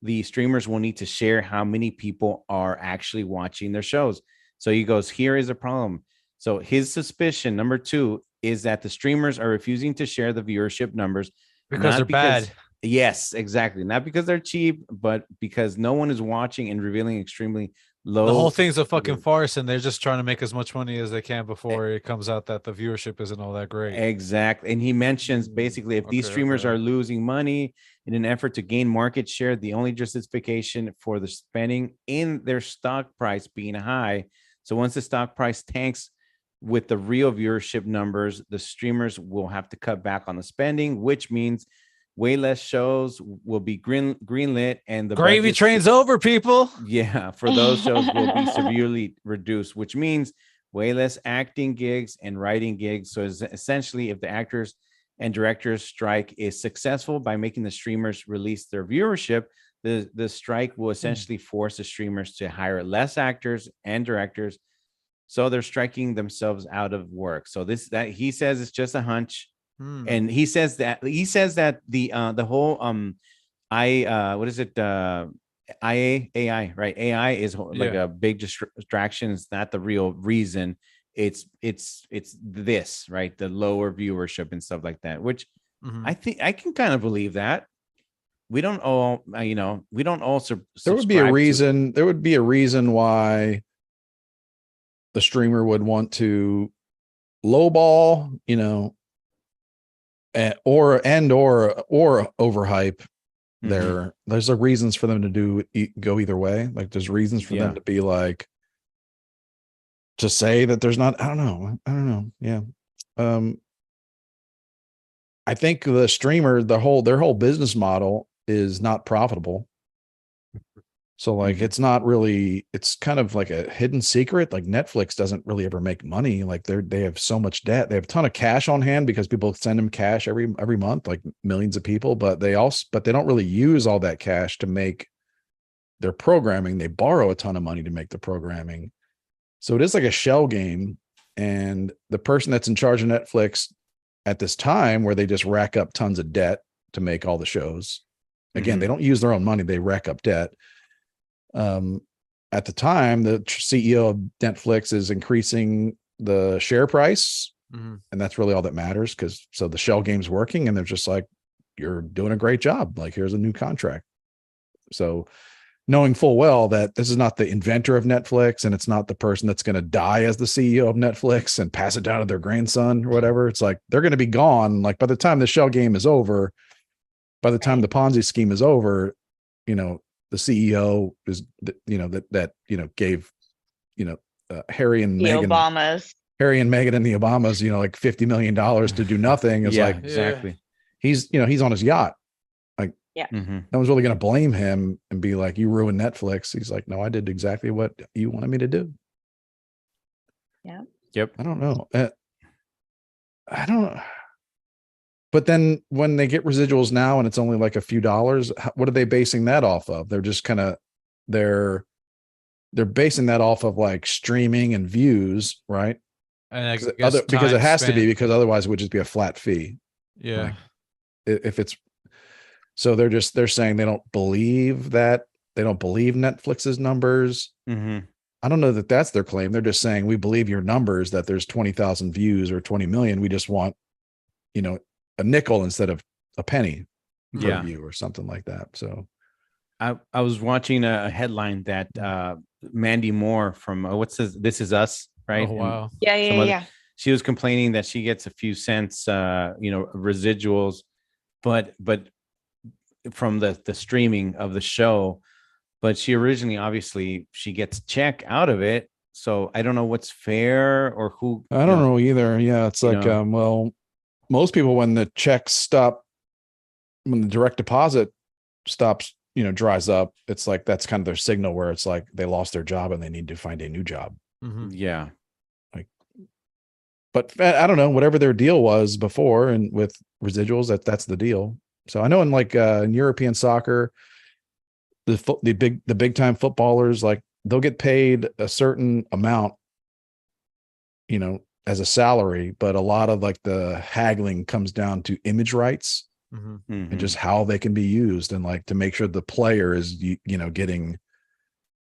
the streamers will need to share how many people are actually watching their shows." So he goes, "Here is a problem." So his suspicion, number two, is that the streamers are refusing to share the viewership numbers
Because they're bad.
Yes, exactly. Not because they're cheap, but because no one is watching and revealing extremely low.
The whole thing's a fucking farce, and they're just trying to make as much money as they can before it comes out that the viewership isn't all that great.
Exactly. And he mentions basically if these streamers are losing money in an effort to gain market share, the only justification for the spending in their stock price being high. So once the stock price tanks with the real viewership numbers, the streamers will have to cut back on the spending, which means way less shows will be greenlit, and the
Gravy
budgets-
train's over, people.
Yeah, for those shows will be severely reduced, which means way less acting gigs and writing gigs. So essentially, if the actors and directors strike is successful by making the streamers release their viewership, the strike will essentially force the streamers to hire less actors and directors. So they're striking themselves out of work. So that he says it's just a hunch. And he says that the whole what is it, AI, right? AI is like a big distraction. It's not the real reason. it's this, right? The lower viewership and stuff like that, which
Mhm.
I think I can kind of believe that. We don't all, we don't all
There would be a
subscribe to-
reason. There would be a reason why the streamer would want to lowball, or overhype.
Mhm.
There's a reasons for them to go either way. Like there's reasons for them
Yeah.
to be like, to say that there's not. I don't know. Yeah. I think the streamer, their whole business model is not profitable. So like
Mhm.
it's not really, it's kind of like a hidden secret. Like Netflix doesn't really ever make money. Like they have so much debt. They have a ton of cash on hand because people send them cash every month, like millions of people, but they don't really use all that cash to make their programming. They borrow a ton of money to make the programming. So it is like a shell game. And the person that's in charge of Netflix at this time, where they just rack up tons of debt to make all the shows. Again,
Mhm.
they don't use their own money. They rack up debt. At the time, the CEO of Netflix is increasing the share price,
Mhm.
and that's really all that matters. So the shell game's working, and they're just like, "You're doing a great job. Like, here's a new contract." So, knowing full well that this is not the inventor of Netflix, and it's not the person that's going to die as the CEO of Netflix and pass it down to their grandson or whatever. It's like they're going to be gone. Like by the time the shell game is over, by the time the Ponzi scheme is over, the CEO is, gave, Harry and
The
Meghan and the Obamas, like $50 million to do nothing. Is
Yeah,
like,
exactly.
he's on his yacht.
Mhm.
No one's really going to blame him and be like, you ruined Netflix. He's like, no, I did exactly what you wanted me to do.
Yep.
I don't know. I don't. But then when they get residuals now and it's only like a few dollars, what are they basing that off of? They're just kind of, they're basing that off of like streaming and views, right?
And I
Because
guess
because it
time
has to be,
spent.
because otherwise it would just be a flat fee.
Yeah.
Like, if it's, so they're saying they don't believe Netflix's numbers.
Mhm.
I don't know that that's their claim. They're just saying, we believe your numbers that there's 20,000 views or 20 million. We just want, a nickel instead of a penny per
Yeah.
view or something like that. So
I was watching a headline that Mandy Moore from This Is Us, right?
Oh wow.
Yeah.
She was complaining that she gets a few cents, residuals, but from the streaming of the show, but she originally, obviously, she gets check out of it. So I don't know what's fair or who.
I don't know either. Yeah, it's like, well, most people, when the checks stop, when the direct deposit stops, dries up, it's like that's kind of their signal where it's like they lost their job and they need to find a new job.
Mhm.
Yeah.
But I don't know, whatever their deal was before and with residuals, that's the deal. So I know in like in European soccer, the big time footballers, like they'll get paid a certain amount, as a salary, but a lot of like the haggling comes down to image rights
Mhm.
and just how they can be used, and like to make sure the player is, getting,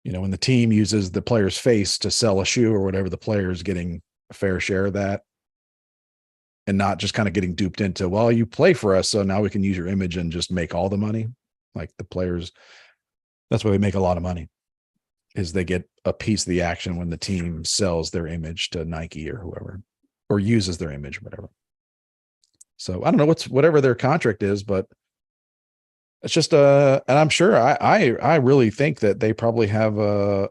when the team uses the player's face to sell a shoe or whatever, the player is getting a fair share of that, and not just kind of getting duped into, well, you play for us, so now we can use your image and just make all the money. Like the players, that's why they make a lot of money, is they get a piece of the action when the team sells their image to Nike or whoever, or uses their image, whatever. So I don't know whatever their contract is, but it's just and I'm sure I really think that they probably have a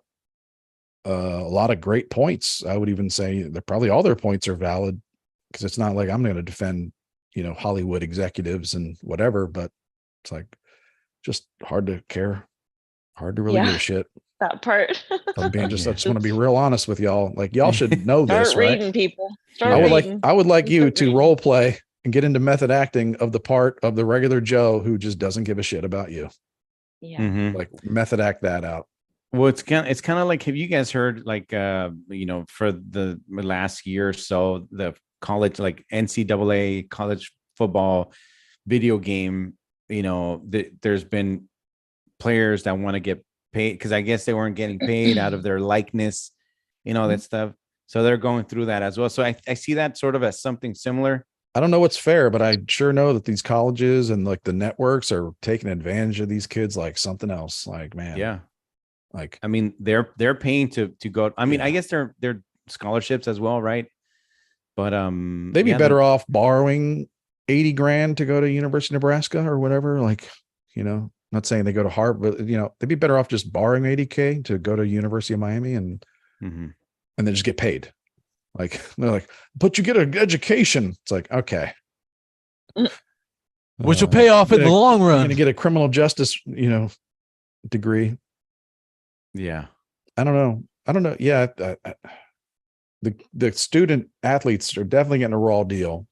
lot of great points. I would even say that probably all their points are valid, because it's not like I'm going to defend, Hollywood executives and whatever, but it's like just hard to care, hard to really give a shit.
That part.
I'm being I
Yeah.
just want to be real honest with y'all. Like y'all should know this,
Start
right?
reading, people.
Yeah.
Start reading.
I would like you
Start
to
reading.
role play and get into method acting of the part of the regular Joe who just doesn't give a shit about you.
Yeah.
Mhm.
Like method act that out.
Well, it's kind of like, have you guys heard, like, for the last year or so, the college, like NCAA college football video game, there's been players that want to get paid because I guess they weren't getting paid out of their likeness, that stuff. So they're going through that as well. So I see that sort of as something similar.
I don't know what's fair, but I sure know that these colleges and like the networks are taking advantage of these kids like something else. Like, man,
Yeah.
like,
I mean, they're paying to go. I mean,
Yeah.
I guess they're scholarships as well, right? But
they'd be
yeah,
better off borrowing 80 grand to go to University of Nebraska or whatever. Like, not saying they go to Harvard, but they'd be better off just borrowing 80K to go to University of Miami and
Mhm.
then just get paid. Like, they're like, but you get an education. It's like, okay.
Which will pay off in the long
You're
run.
going to get a criminal justice, degree.
Yeah.
I don't know. Yeah. The student athletes are definitely getting a raw deal.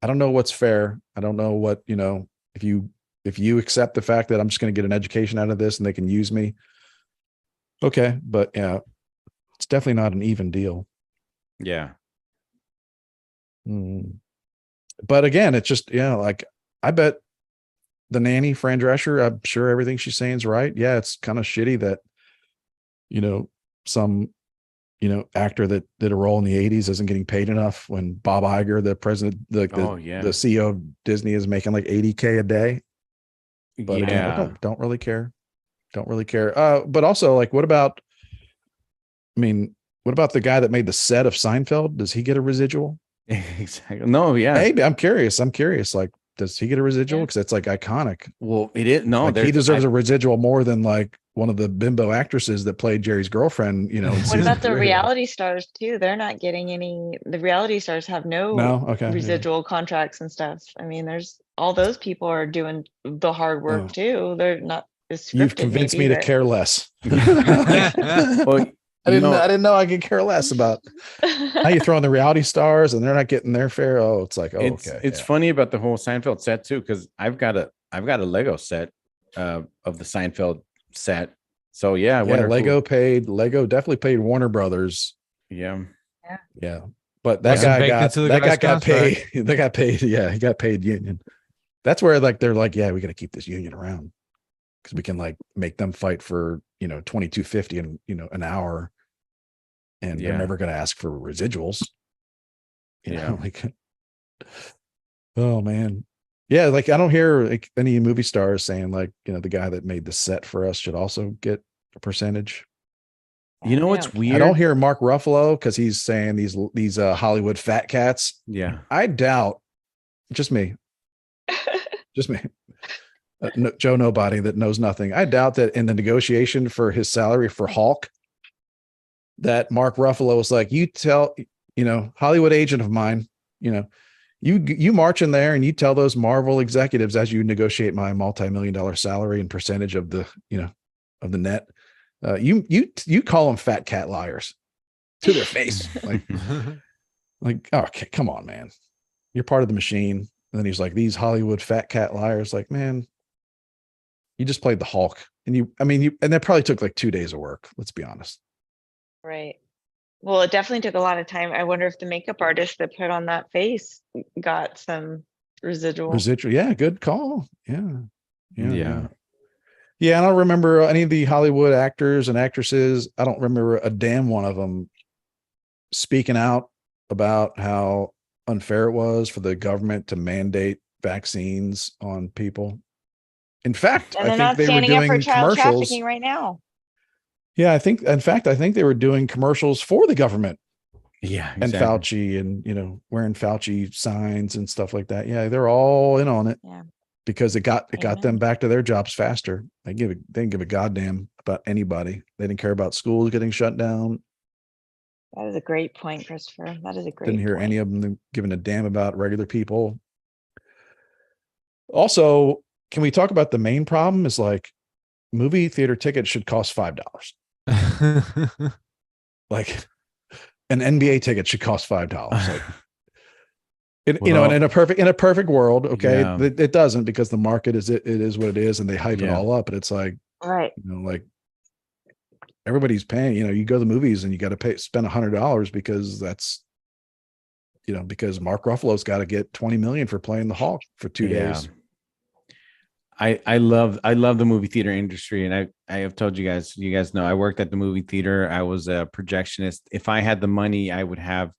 I don't know what's fair. I don't know what, if you accept the fact that I'm just going to get an education out of this and they can use me. Okay. But yeah, it's definitely not an even deal.
Yeah.
But again, it's just, like I bet the nanny, Fran Drescher, I'm sure everything she's saying is right. Yeah. It's kind of shitty that, some, actor that did a role in the 80s isn't getting paid enough when Bob Iger, the president, the CEO of Disney is making like 80K a day. But again, I don't really care. Don't really care. But also like, what about the guy that made the set of Seinfeld? Does he get a residual?
Exactly. No, yeah.
Maybe. I'm curious. Like, does he get a residual? Because it's like iconic.
Well, it is. No,
like he deserves a residual more than like one of the bimbo actresses that played Jerry's girlfriend, in
What
season
about the
3.
reality stars too? They're not getting any. The reality stars have no
Okay,
residual contracts and stuff. I mean, there's all those people are doing the hard work too. They're not as scripted.
You've convinced me to care less.
Well,
I didn't know I could care less about how you throw in the reality stars and they're not getting their fair. Oh, it's like,
it's funny about the whole Seinfeld set too, because I've got a Lego set of the Seinfeld set. So yeah,
Lego definitely paid Warner Brothers.
Yeah.
But that guy got paid. They got paid. Yeah, he got paid union. That's where like they're like, yeah, we got to keep this union around because we can like make them fight for $22.50 and an hour, and they're never going to ask for residuals. Like, oh man, yeah. Like I don't hear like any movie stars saying like the guy that made the set for us should also get a percentage.
It's weird.
I don't hear Mark Ruffalo because he's saying these Hollywood fat cats.
Yeah,
I doubt. Just me. Joe Nobody that knows nothing. I doubt that in the negotiation for his salary for Hulk, that Mark Ruffalo was like, you tell, Hollywood agent of mine, you march in there and you tell those Marvel executives as you negotiate my multi-million-dollar salary and percentage of the, of the net, you call them fat cat liars to their face. Like, okay, come on, man. You're part of the machine. And then he's like, these Hollywood fat cat liars. Like, man, you just played the Hulk, and and that probably took like 2 days of work. Let's be honest.
Right. Well, it definitely took a lot of time. I wonder if the makeup artist that put on that face got some residual.
Yeah, good call. Yeah. I don't remember any of the Hollywood actors and actresses. I don't remember a damn one of them speaking out about how unfair it was for the government to mandate vaccines on people. In fact,
and they're
I think
not
they were
standing up for
doing
child
commercials
trafficking right now.
Yeah, I think they were doing commercials for the government.
Yeah,
exactly. And Fauci and, wearing Fauci signs and stuff like that. Yeah, they're all in on it.
Yeah.
Because it got them back to their jobs faster. They didn't give a goddamn about anybody. They didn't care about schools getting shut down.
That is a great point, Christopher. That is a great
Didn't hear
point.
any of them giving a damn about regular people. Also, can we talk about the main problem is like movie theater tickets should cost $5. Like an NBA ticket should cost $5. Like, in a perfect world, okay, it doesn't because the market is it is what it is, and they hype it all up. But it's like,
right,
like everybody's paying. You go to the movies and you got to spend $100 because that's, because Mark Ruffalo's got to get $20 million for playing the Hulk for 2 days.
I love the movie theater industry, and I have told you guys know I worked at the movie theater. I was a projectionist. If I had the money, I would have,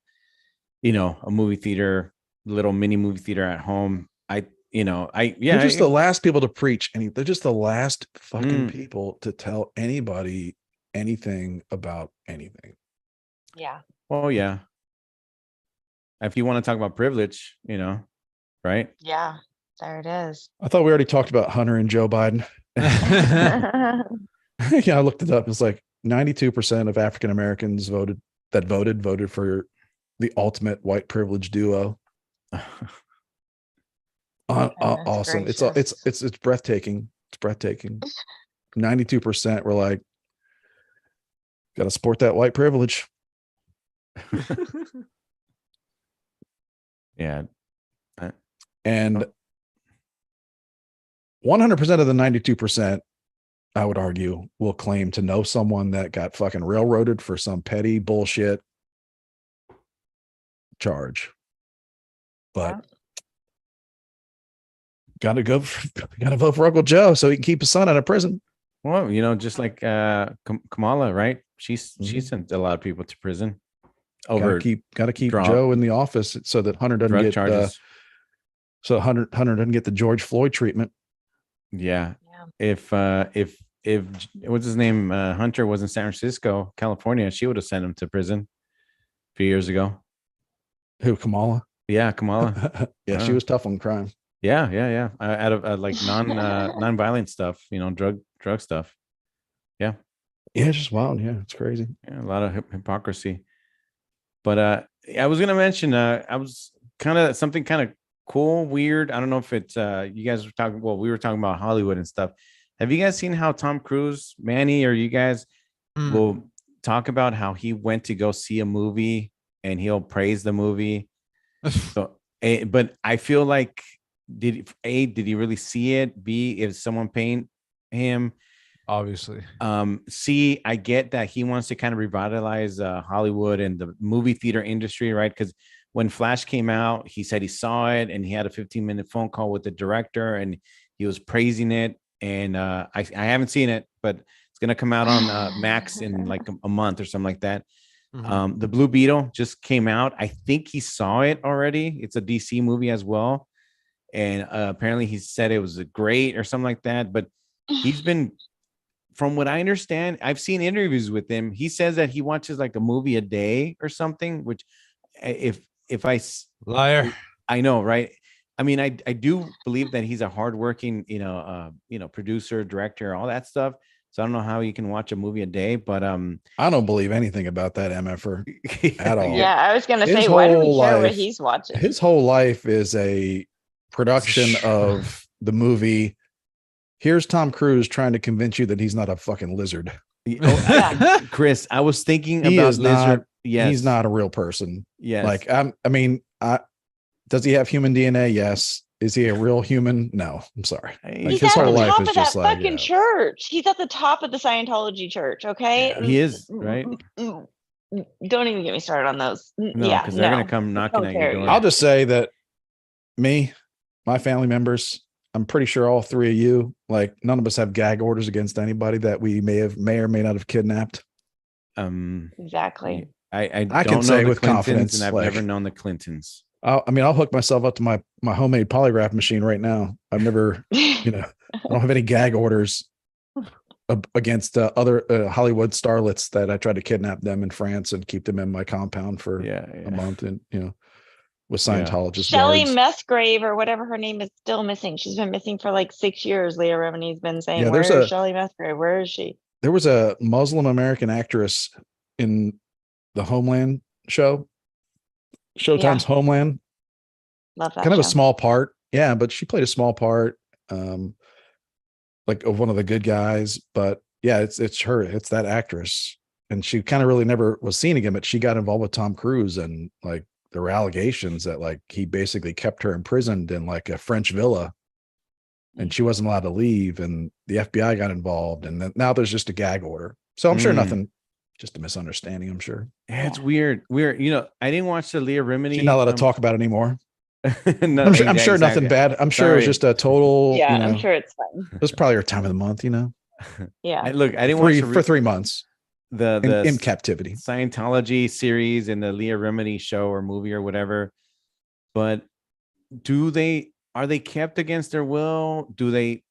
a movie theater, little mini movie theater at home.
They're just the last people to preach they're just the last fucking people to tell anybody anything about anything.
Yeah.
Oh yeah. If you want to talk about privilege, right?
Yeah. There it is.
I thought we already talked about Hunter and Joe Biden.
Yeah.
Yeah, I looked it up. It's like 92% of African Americans voted for the ultimate white privilege duo. Awesome.
Gracious.
It's breathtaking. It's breathtaking. 92% were like, gotta support that white privilege.
Yeah.
And 100% of the 92%, I would argue, will claim to know someone that got fucking railroaded for some petty bullshit charge. But gotta vote for Uncle Joe so he can keep his son out of prison.
Well, just like Kamala, right? She sent a lot of people to prison over
Gotta keep Joe in the office so that Hunter doesn't get charges. So Hunter doesn't get the George Floyd treatment.
Yeah. If what's his name? Hunter was in San Francisco, California, she would have sent him to prison a few years ago.
Who, Kamala?
Yeah, Kamala.
Yeah, she was tough on crime.
Yeah. Out of like non-violent stuff, drug stuff. Yeah.
Yeah, it's just wild. Yeah, it's crazy.
Yeah, a lot of hypocrisy. But I was gonna mention I was something kind of cool, weird. I don't know if it's you guys were talking. Well, we were talking about Hollywood and stuff. Have you guys seen how Tom Cruise, Manny, or you guys will talk about how he went to go see a movie and he'll praise the movie? So, but I feel like did he really see it? B, if someone paying him?
Obviously.
C, I get that he wants to kind of revitalize Hollywood and the movie theater industry, right? Because when Flash came out, he said he saw it and he had a 15-minute phone call with the director and he was praising it. And I haven't seen it, but it's gonna come out on Max in like a month or something like that.
Mm-hmm.
The Blue Beetle just came out. I think he saw it already. It's a DC movie as well, and apparently he said it was great or something like that. But he's been, from what I understand, I've seen interviews with him. He says that he watches like a movie a day or something. Which, if I
liar,
I know, right? I mean, I do believe that he's a hardworking, producer, director, all that stuff. So I don't know how you can watch a movie a day, but
I don't believe anything about that MFer at all.
Yeah, I was gonna say, why do we care what he's watching?
His whole life is a production of the movie. Here's Tom Cruise trying to convince you that he's not a fucking lizard.
Chris, I was thinking
he
about
is
lizard.
Not,
yes,
he's not a real person.
Yes,
like does he have human DNA? Yes. Is he a real human? No. I'm sorry.
He's at the top of that fucking church. He's at the top of the Scientology church. Okay,
he is, right?
Don't even get me started on those.
No, because they're gonna come knocking at your door.
I'll just say that my family members, I'm pretty sure all three of you, like none of us have gag orders against anybody that we may or may not have kidnapped.
Exactly.
I
can say with confidence,
and I've never known the Clintons.
I'll hook myself up to my homemade polygraph machine right now. I've never, I don't have any gag orders against other Hollywood starlets that I tried to kidnap them in France and keep them in my compound for a month, and with Scientologists.
Shelley Musgrave or whatever her name is still missing. She's been missing for like 6 years. Leah Remini's been saying, "Where is Shelley Musgrave? Where is she?"
There was a Muslim American actress in the Homeland show. Showtime's Homeland.
Love that.
Kind of a small part. Yeah, but she played a small part, like of one of the good guys. But yeah, it's her. It's that actress. And she kind of really never was seen again, but she got involved with Tom Cruise, and like there were allegations that like he basically kept her imprisoned in like a French villa and she wasn't allowed to leave, and the FBI got involved, and then now there's just a gag order. So I'm sure nothing. Just a misunderstanding, I'm sure.
Yeah, it's weird. I didn't watch the Leah Remini.
She's not allowed to talk about it anymore.
No,
I'm sure nothing
exactly.
bad. I'm sure it was
Sorry.
just a total.
Yeah,
you know,
I'm sure it's fine.
it was probably our time of the month. You know,
Yeah.
Look, I didn't watch
for 3 months in captivity.
Scientology series and the Leah Remini show or movie or whatever. But are they kept against their will? Do they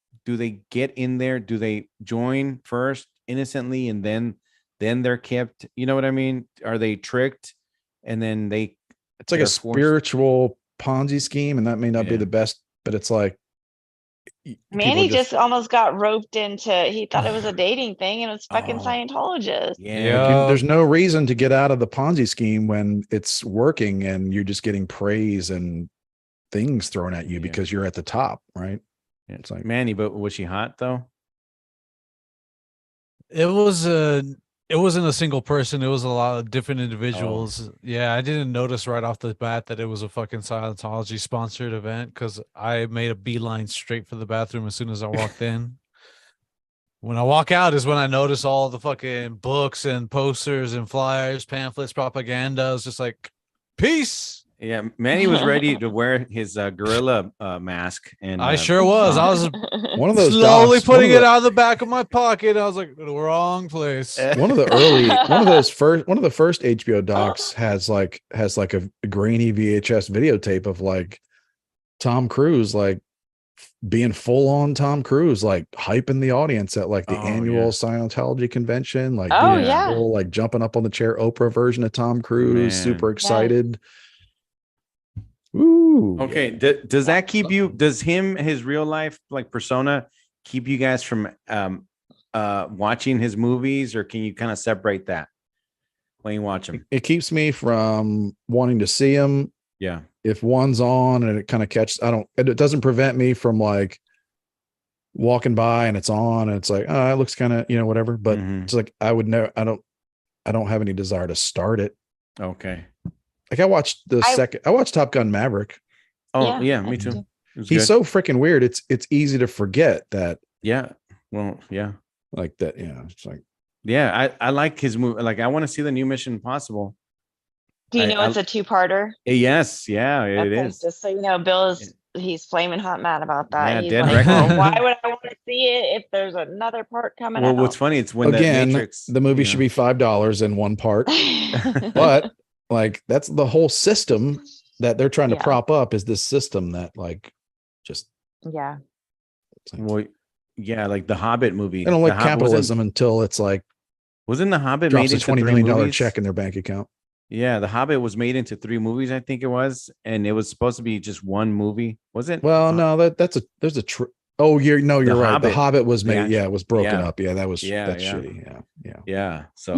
get in there? Do they join first innocently and then they're kept? You know what I mean? Are they tricked and then
It's like
they're
a
forced?
spiritual Ponzi scheme, and that may not be
Yeah.
the best, but it's like people
Manny just almost got roped into, he thought it was a dating thing and it was fucking
Oh,
Scientologist.
yeah.
there's no reason to get out of the Ponzi scheme when it's working and you're just getting praise and things thrown at you
Yeah.
because you're at the top, right?
Yeah.
It's like,
Manny, but was she hot though?
It wasn't a single person. It was a lot of different individuals. Yeah, I didn't notice right off the bat that it was a fucking Scientology sponsored event because I made a beeline straight for the bathroom as soon as I walked in. When I walk out is when I notice all the fucking books and posters and flyers, pamphlets, propaganda. I was just like, peace.
Yeah, Manny was ready to wear his gorilla mask, and
I sure was. I was
one of those
slowly
docs,
putting it out of the back of my pocket. I was like, the wrong place.
one of the first HBO docs has like a grainy VHS videotape of like Tom Cruise like being full on Tom Cruise, like hyping the audience at like the annual Scientology convention, like
Oh,
being
yeah.
full, like jumping up on the chair, Oprah version of Tom Cruise,
Man.
super excited. Ooh.
Okay,
yeah.
does that keep you? Does his real life like persona keep you guys from watching his movies, or can you kind of separate that when you watch them?
It keeps me from wanting to see him.
Yeah.
If one's on and it kind of catches, it doesn't prevent me from like walking by and it's on and it's like, oh, it looks kind of, whatever. But it's like, I would know, I don't have any desire to start it.
Okay.
Like I watched I watched Top Gun Maverick.
Oh yeah, me too.
He's so freaking weird. It's easy to forget that.
Yeah. Well, yeah.
Like that. Yeah. It's like,
yeah, I like his movie. Like I want to see the new Mission Impossible.
Do you know it's a two-parter?
Yes, yeah, it
Okay,
is.
just so you know, Bill he's flaming hot mad about that.
Yeah,
He's
dead
like,
reckoning.
why would I want to see it if there's another part coming
Well,
out?
what's funny, it's when
again,
the Matrix,
the movie should be $5 in one part, but like that's the whole system that they're trying to prop up is this system that like just
yeah.
Well, yeah, like the Hobbit movie.
They don't like capitalism until it's like
wasn't the Hobbit
drops
made
a
into
$20 million
movies?
check in their bank account.
Yeah, the Hobbit was made into 3 movies, I think it was, and it was supposed to be just one movie, was it?
Well, no, there's a oh, you're right.
Hobbit,
the Hobbit was made.
actual,
it was broken up. Yeah, that's shitty.
Yeah. So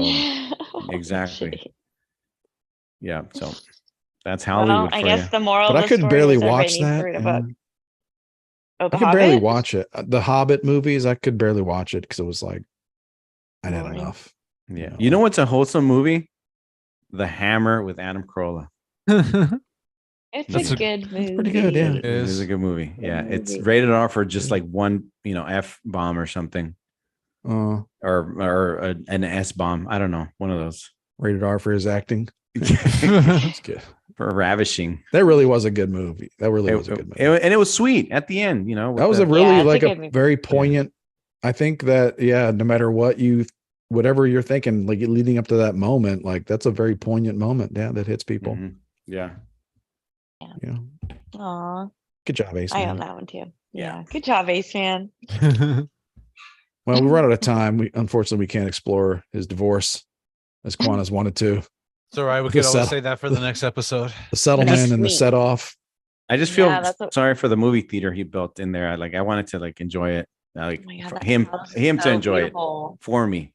exactly. Yeah. So that's Hollywood.
Well, I guess the moral.
But
of
I
the
could
story
barely
is everybody
watch
needs to
that.
read a book. Oh,
I could barely watch it. The Hobbit movies, I could barely watch it because it was like I had enough.
Yeah. You know what's a wholesome movie? The Hammer with Adam Carolla.
It's a good movie.
It's pretty good, yeah.
It is a good movie. Yeah. It's rated R for just like one, F bomb or something. Or an S bomb. I don't know. One of those.
Rated R for his acting. It's good.
For ravishing.
That really was a good movie. That really was a good movie.
And it was sweet at the end,
That was a very poignant. I think that, no matter whatever you're thinking, like leading up to that moment, like that's a very poignant moment. Yeah, that hits people.
Mm-hmm. Yeah.
Yeah.
Aw.
Good job, Ace.
I own that one too. Yeah. Good job, Ace fan.
Well, we run out of time. Unfortunately, we can't explore his divorce as Quanah's wanted to.
It's all right. We could always say that for the next episode.
The settlement and the set off.
I just feel sorry for the movie theater he built in there. I wanted to enjoy it. For him to enjoy it for me.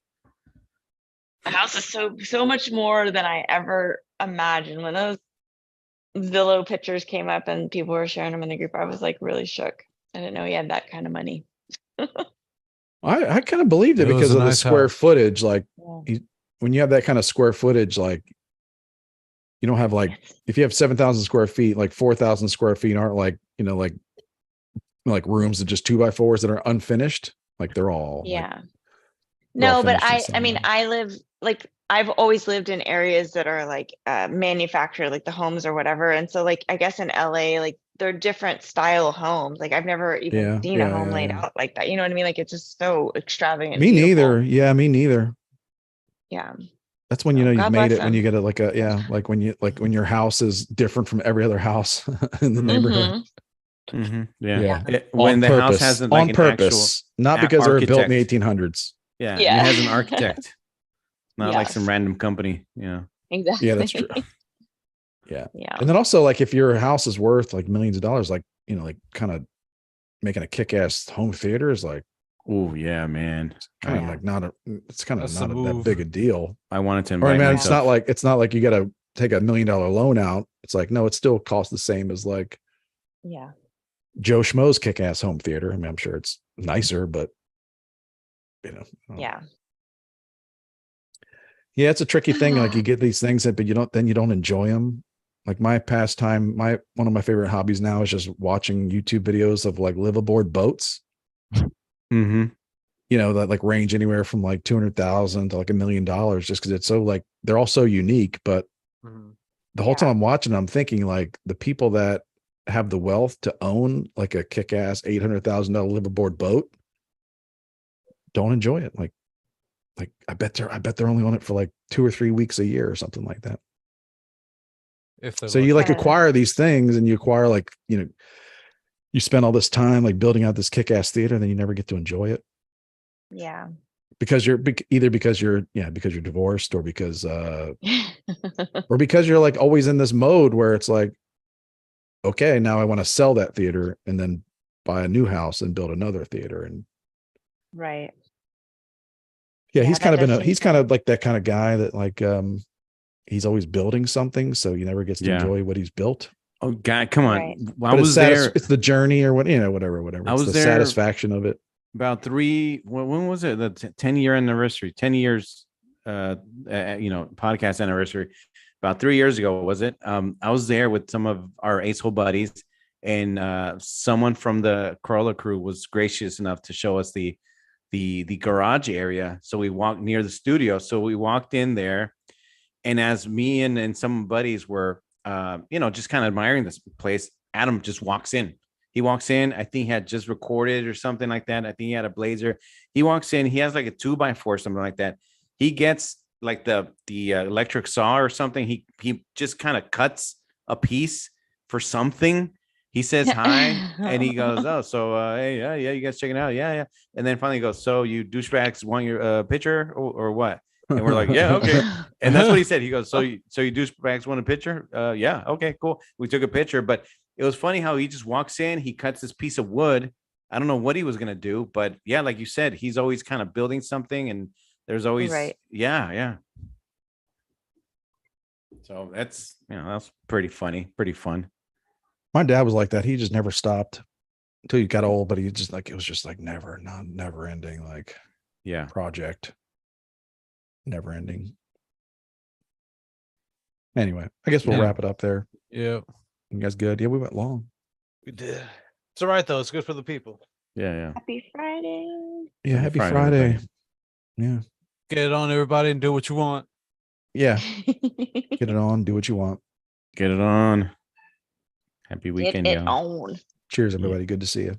The house is so much more than I ever imagined. When those Zillow pictures came up and people were sharing them in the group, I was like really shook. I didn't know he had that kind of money.
I kind of believed it because of the square footage. Like when you have that kind of square footage, like you don't have if you have 7,000 square feet, like 4,000 square feet aren't like rooms of just 2x4s that are unfinished. Like they're all
no, but I mean, I live I've always lived in areas that are like manufactured, like the homes or whatever. And so like I guess in LA, like they're different style homes. Like I've never even
Yeah,
seen a
yeah,
home
yeah,
laid
yeah.
out like that. You know what I mean? Like it's just so extravagant and
Me
beautiful.
neither. Yeah, me neither.
Yeah.
That's when you
So
know you've
God
made
bless
it, when you
them.
get like a yeah, like when your house is different from every other house in the neighborhood.
Mhm.
Yeah.
Yeah.
When
On
the house
purpose.
has like
On
an actual
purpose. Not because they were built in the
architect.
1800s.
Yeah, and it
Yeah.
has an architect, not like some
Yes.
random company. Yeah.
Exactly.
Yeah, that's true. Yeah.
Yeah.
And then also like if your house is worth like millions of dollars, like, you know, like kind of making a kick-ass home theater is like
Oh yeah, man.
kind of
Yeah.
like not a, it's kind of
That's the
not that
move.
big a deal.
I wanted to
Or I
invite
mean,
myself.
it's not like you got to take $1 million loan out. It's like, no, it still costs the same as like
Yeah.
Joe Schmo's kick-ass home theater. I mean, I'm sure it's nicer, but you know,
Yeah.
yeah, it's a tricky thing. Like you get these things that, but you don't enjoy them. Like my pastime, one of my favorite hobbies now is just watching YouTube videos of like liveaboard boats,
Mm-hmm.
you know, that like range anywhere from like 200,000 to like $1 million, just because it's so like, they're all so unique. But
Mhm.
the whole time
Yeah.
I'm watching, I'm thinking like the people that have the wealth to own like a kick-ass $800,000 liveaboard boat don't enjoy it. Like I bet they're only on it for like 2 or 3 weeks a year or something like that.
If they're
So you like
lucky.
acquire these things and you acquire like, you know, you spend all this time like building out this kick-ass theater and then you never get to enjoy it
Yeah.
because either because you're divorced or because you're like always in this mode where it's like, okay, now I want to sell that theater and then buy a new house and build another theater. And
Right.
yeah,
Yeah,
he's
that
kind of
does seem
he's kind
fun.
of like that kind of guy that like he's always building something, so he never gets to
Yeah.
enjoy what he's built.
Oh God, come on.
Right.
I
But
was there.
it's the journey or what, you know, whatever.
I
It's
was
the
there
satisfaction of it.
about when was it? The 10-year anniversary, 10 years, podcast anniversary. About 3 years ago, was it? I was there with some of our Acehole buddies, and someone from the Corolla crew was gracious enough to show us the garage area. So we walked near the studio. So we walked in there, and as me and some buddies were, just kind of admiring this place, Adam just walks in. He walks in. I think he had just recorded or something like that. I think he had a blazer. He walks in. He has like a 2x4, something like that. He gets like the electric saw or something. He just kind of cuts a piece for something. He says hi and he goes, "Oh, so hey, yeah, you guys checking it out? Yeah, yeah." And then finally goes, "So you douchebags want your picture or what?" And we're like, "Yeah, okay." And that's what he said. He goes, "So you douchebags want a picture? Yeah, okay, cool." We took a picture, but it was funny how he just walks in, he cuts this piece of wood. I don't know what he was gonna do, but yeah, like you said, he's always kind of building something, and there's always
Right.
yeah. So that's pretty funny, pretty fun.
My dad was like that. He just never stopped until he got old, but he just like, it was just like never ending, like
Yeah.
project, never ending. Anyway, I guess we'll
Yeah.
wrap it up there.
Yeah,
You guys good? Yeah, we went long.
we did. It's all right though. It's good for the people.
Yeah.
Happy Friday.
Yeah,
Happy
happy
Friday,
Friday.
everybody.
Yeah.
Get it on, everybody, and do what you want.
Yeah. Get it on. Do what you want.
Get it on. Happy
Get
weekend,
it
y'all.
on.
Cheers, everybody. Good to see you.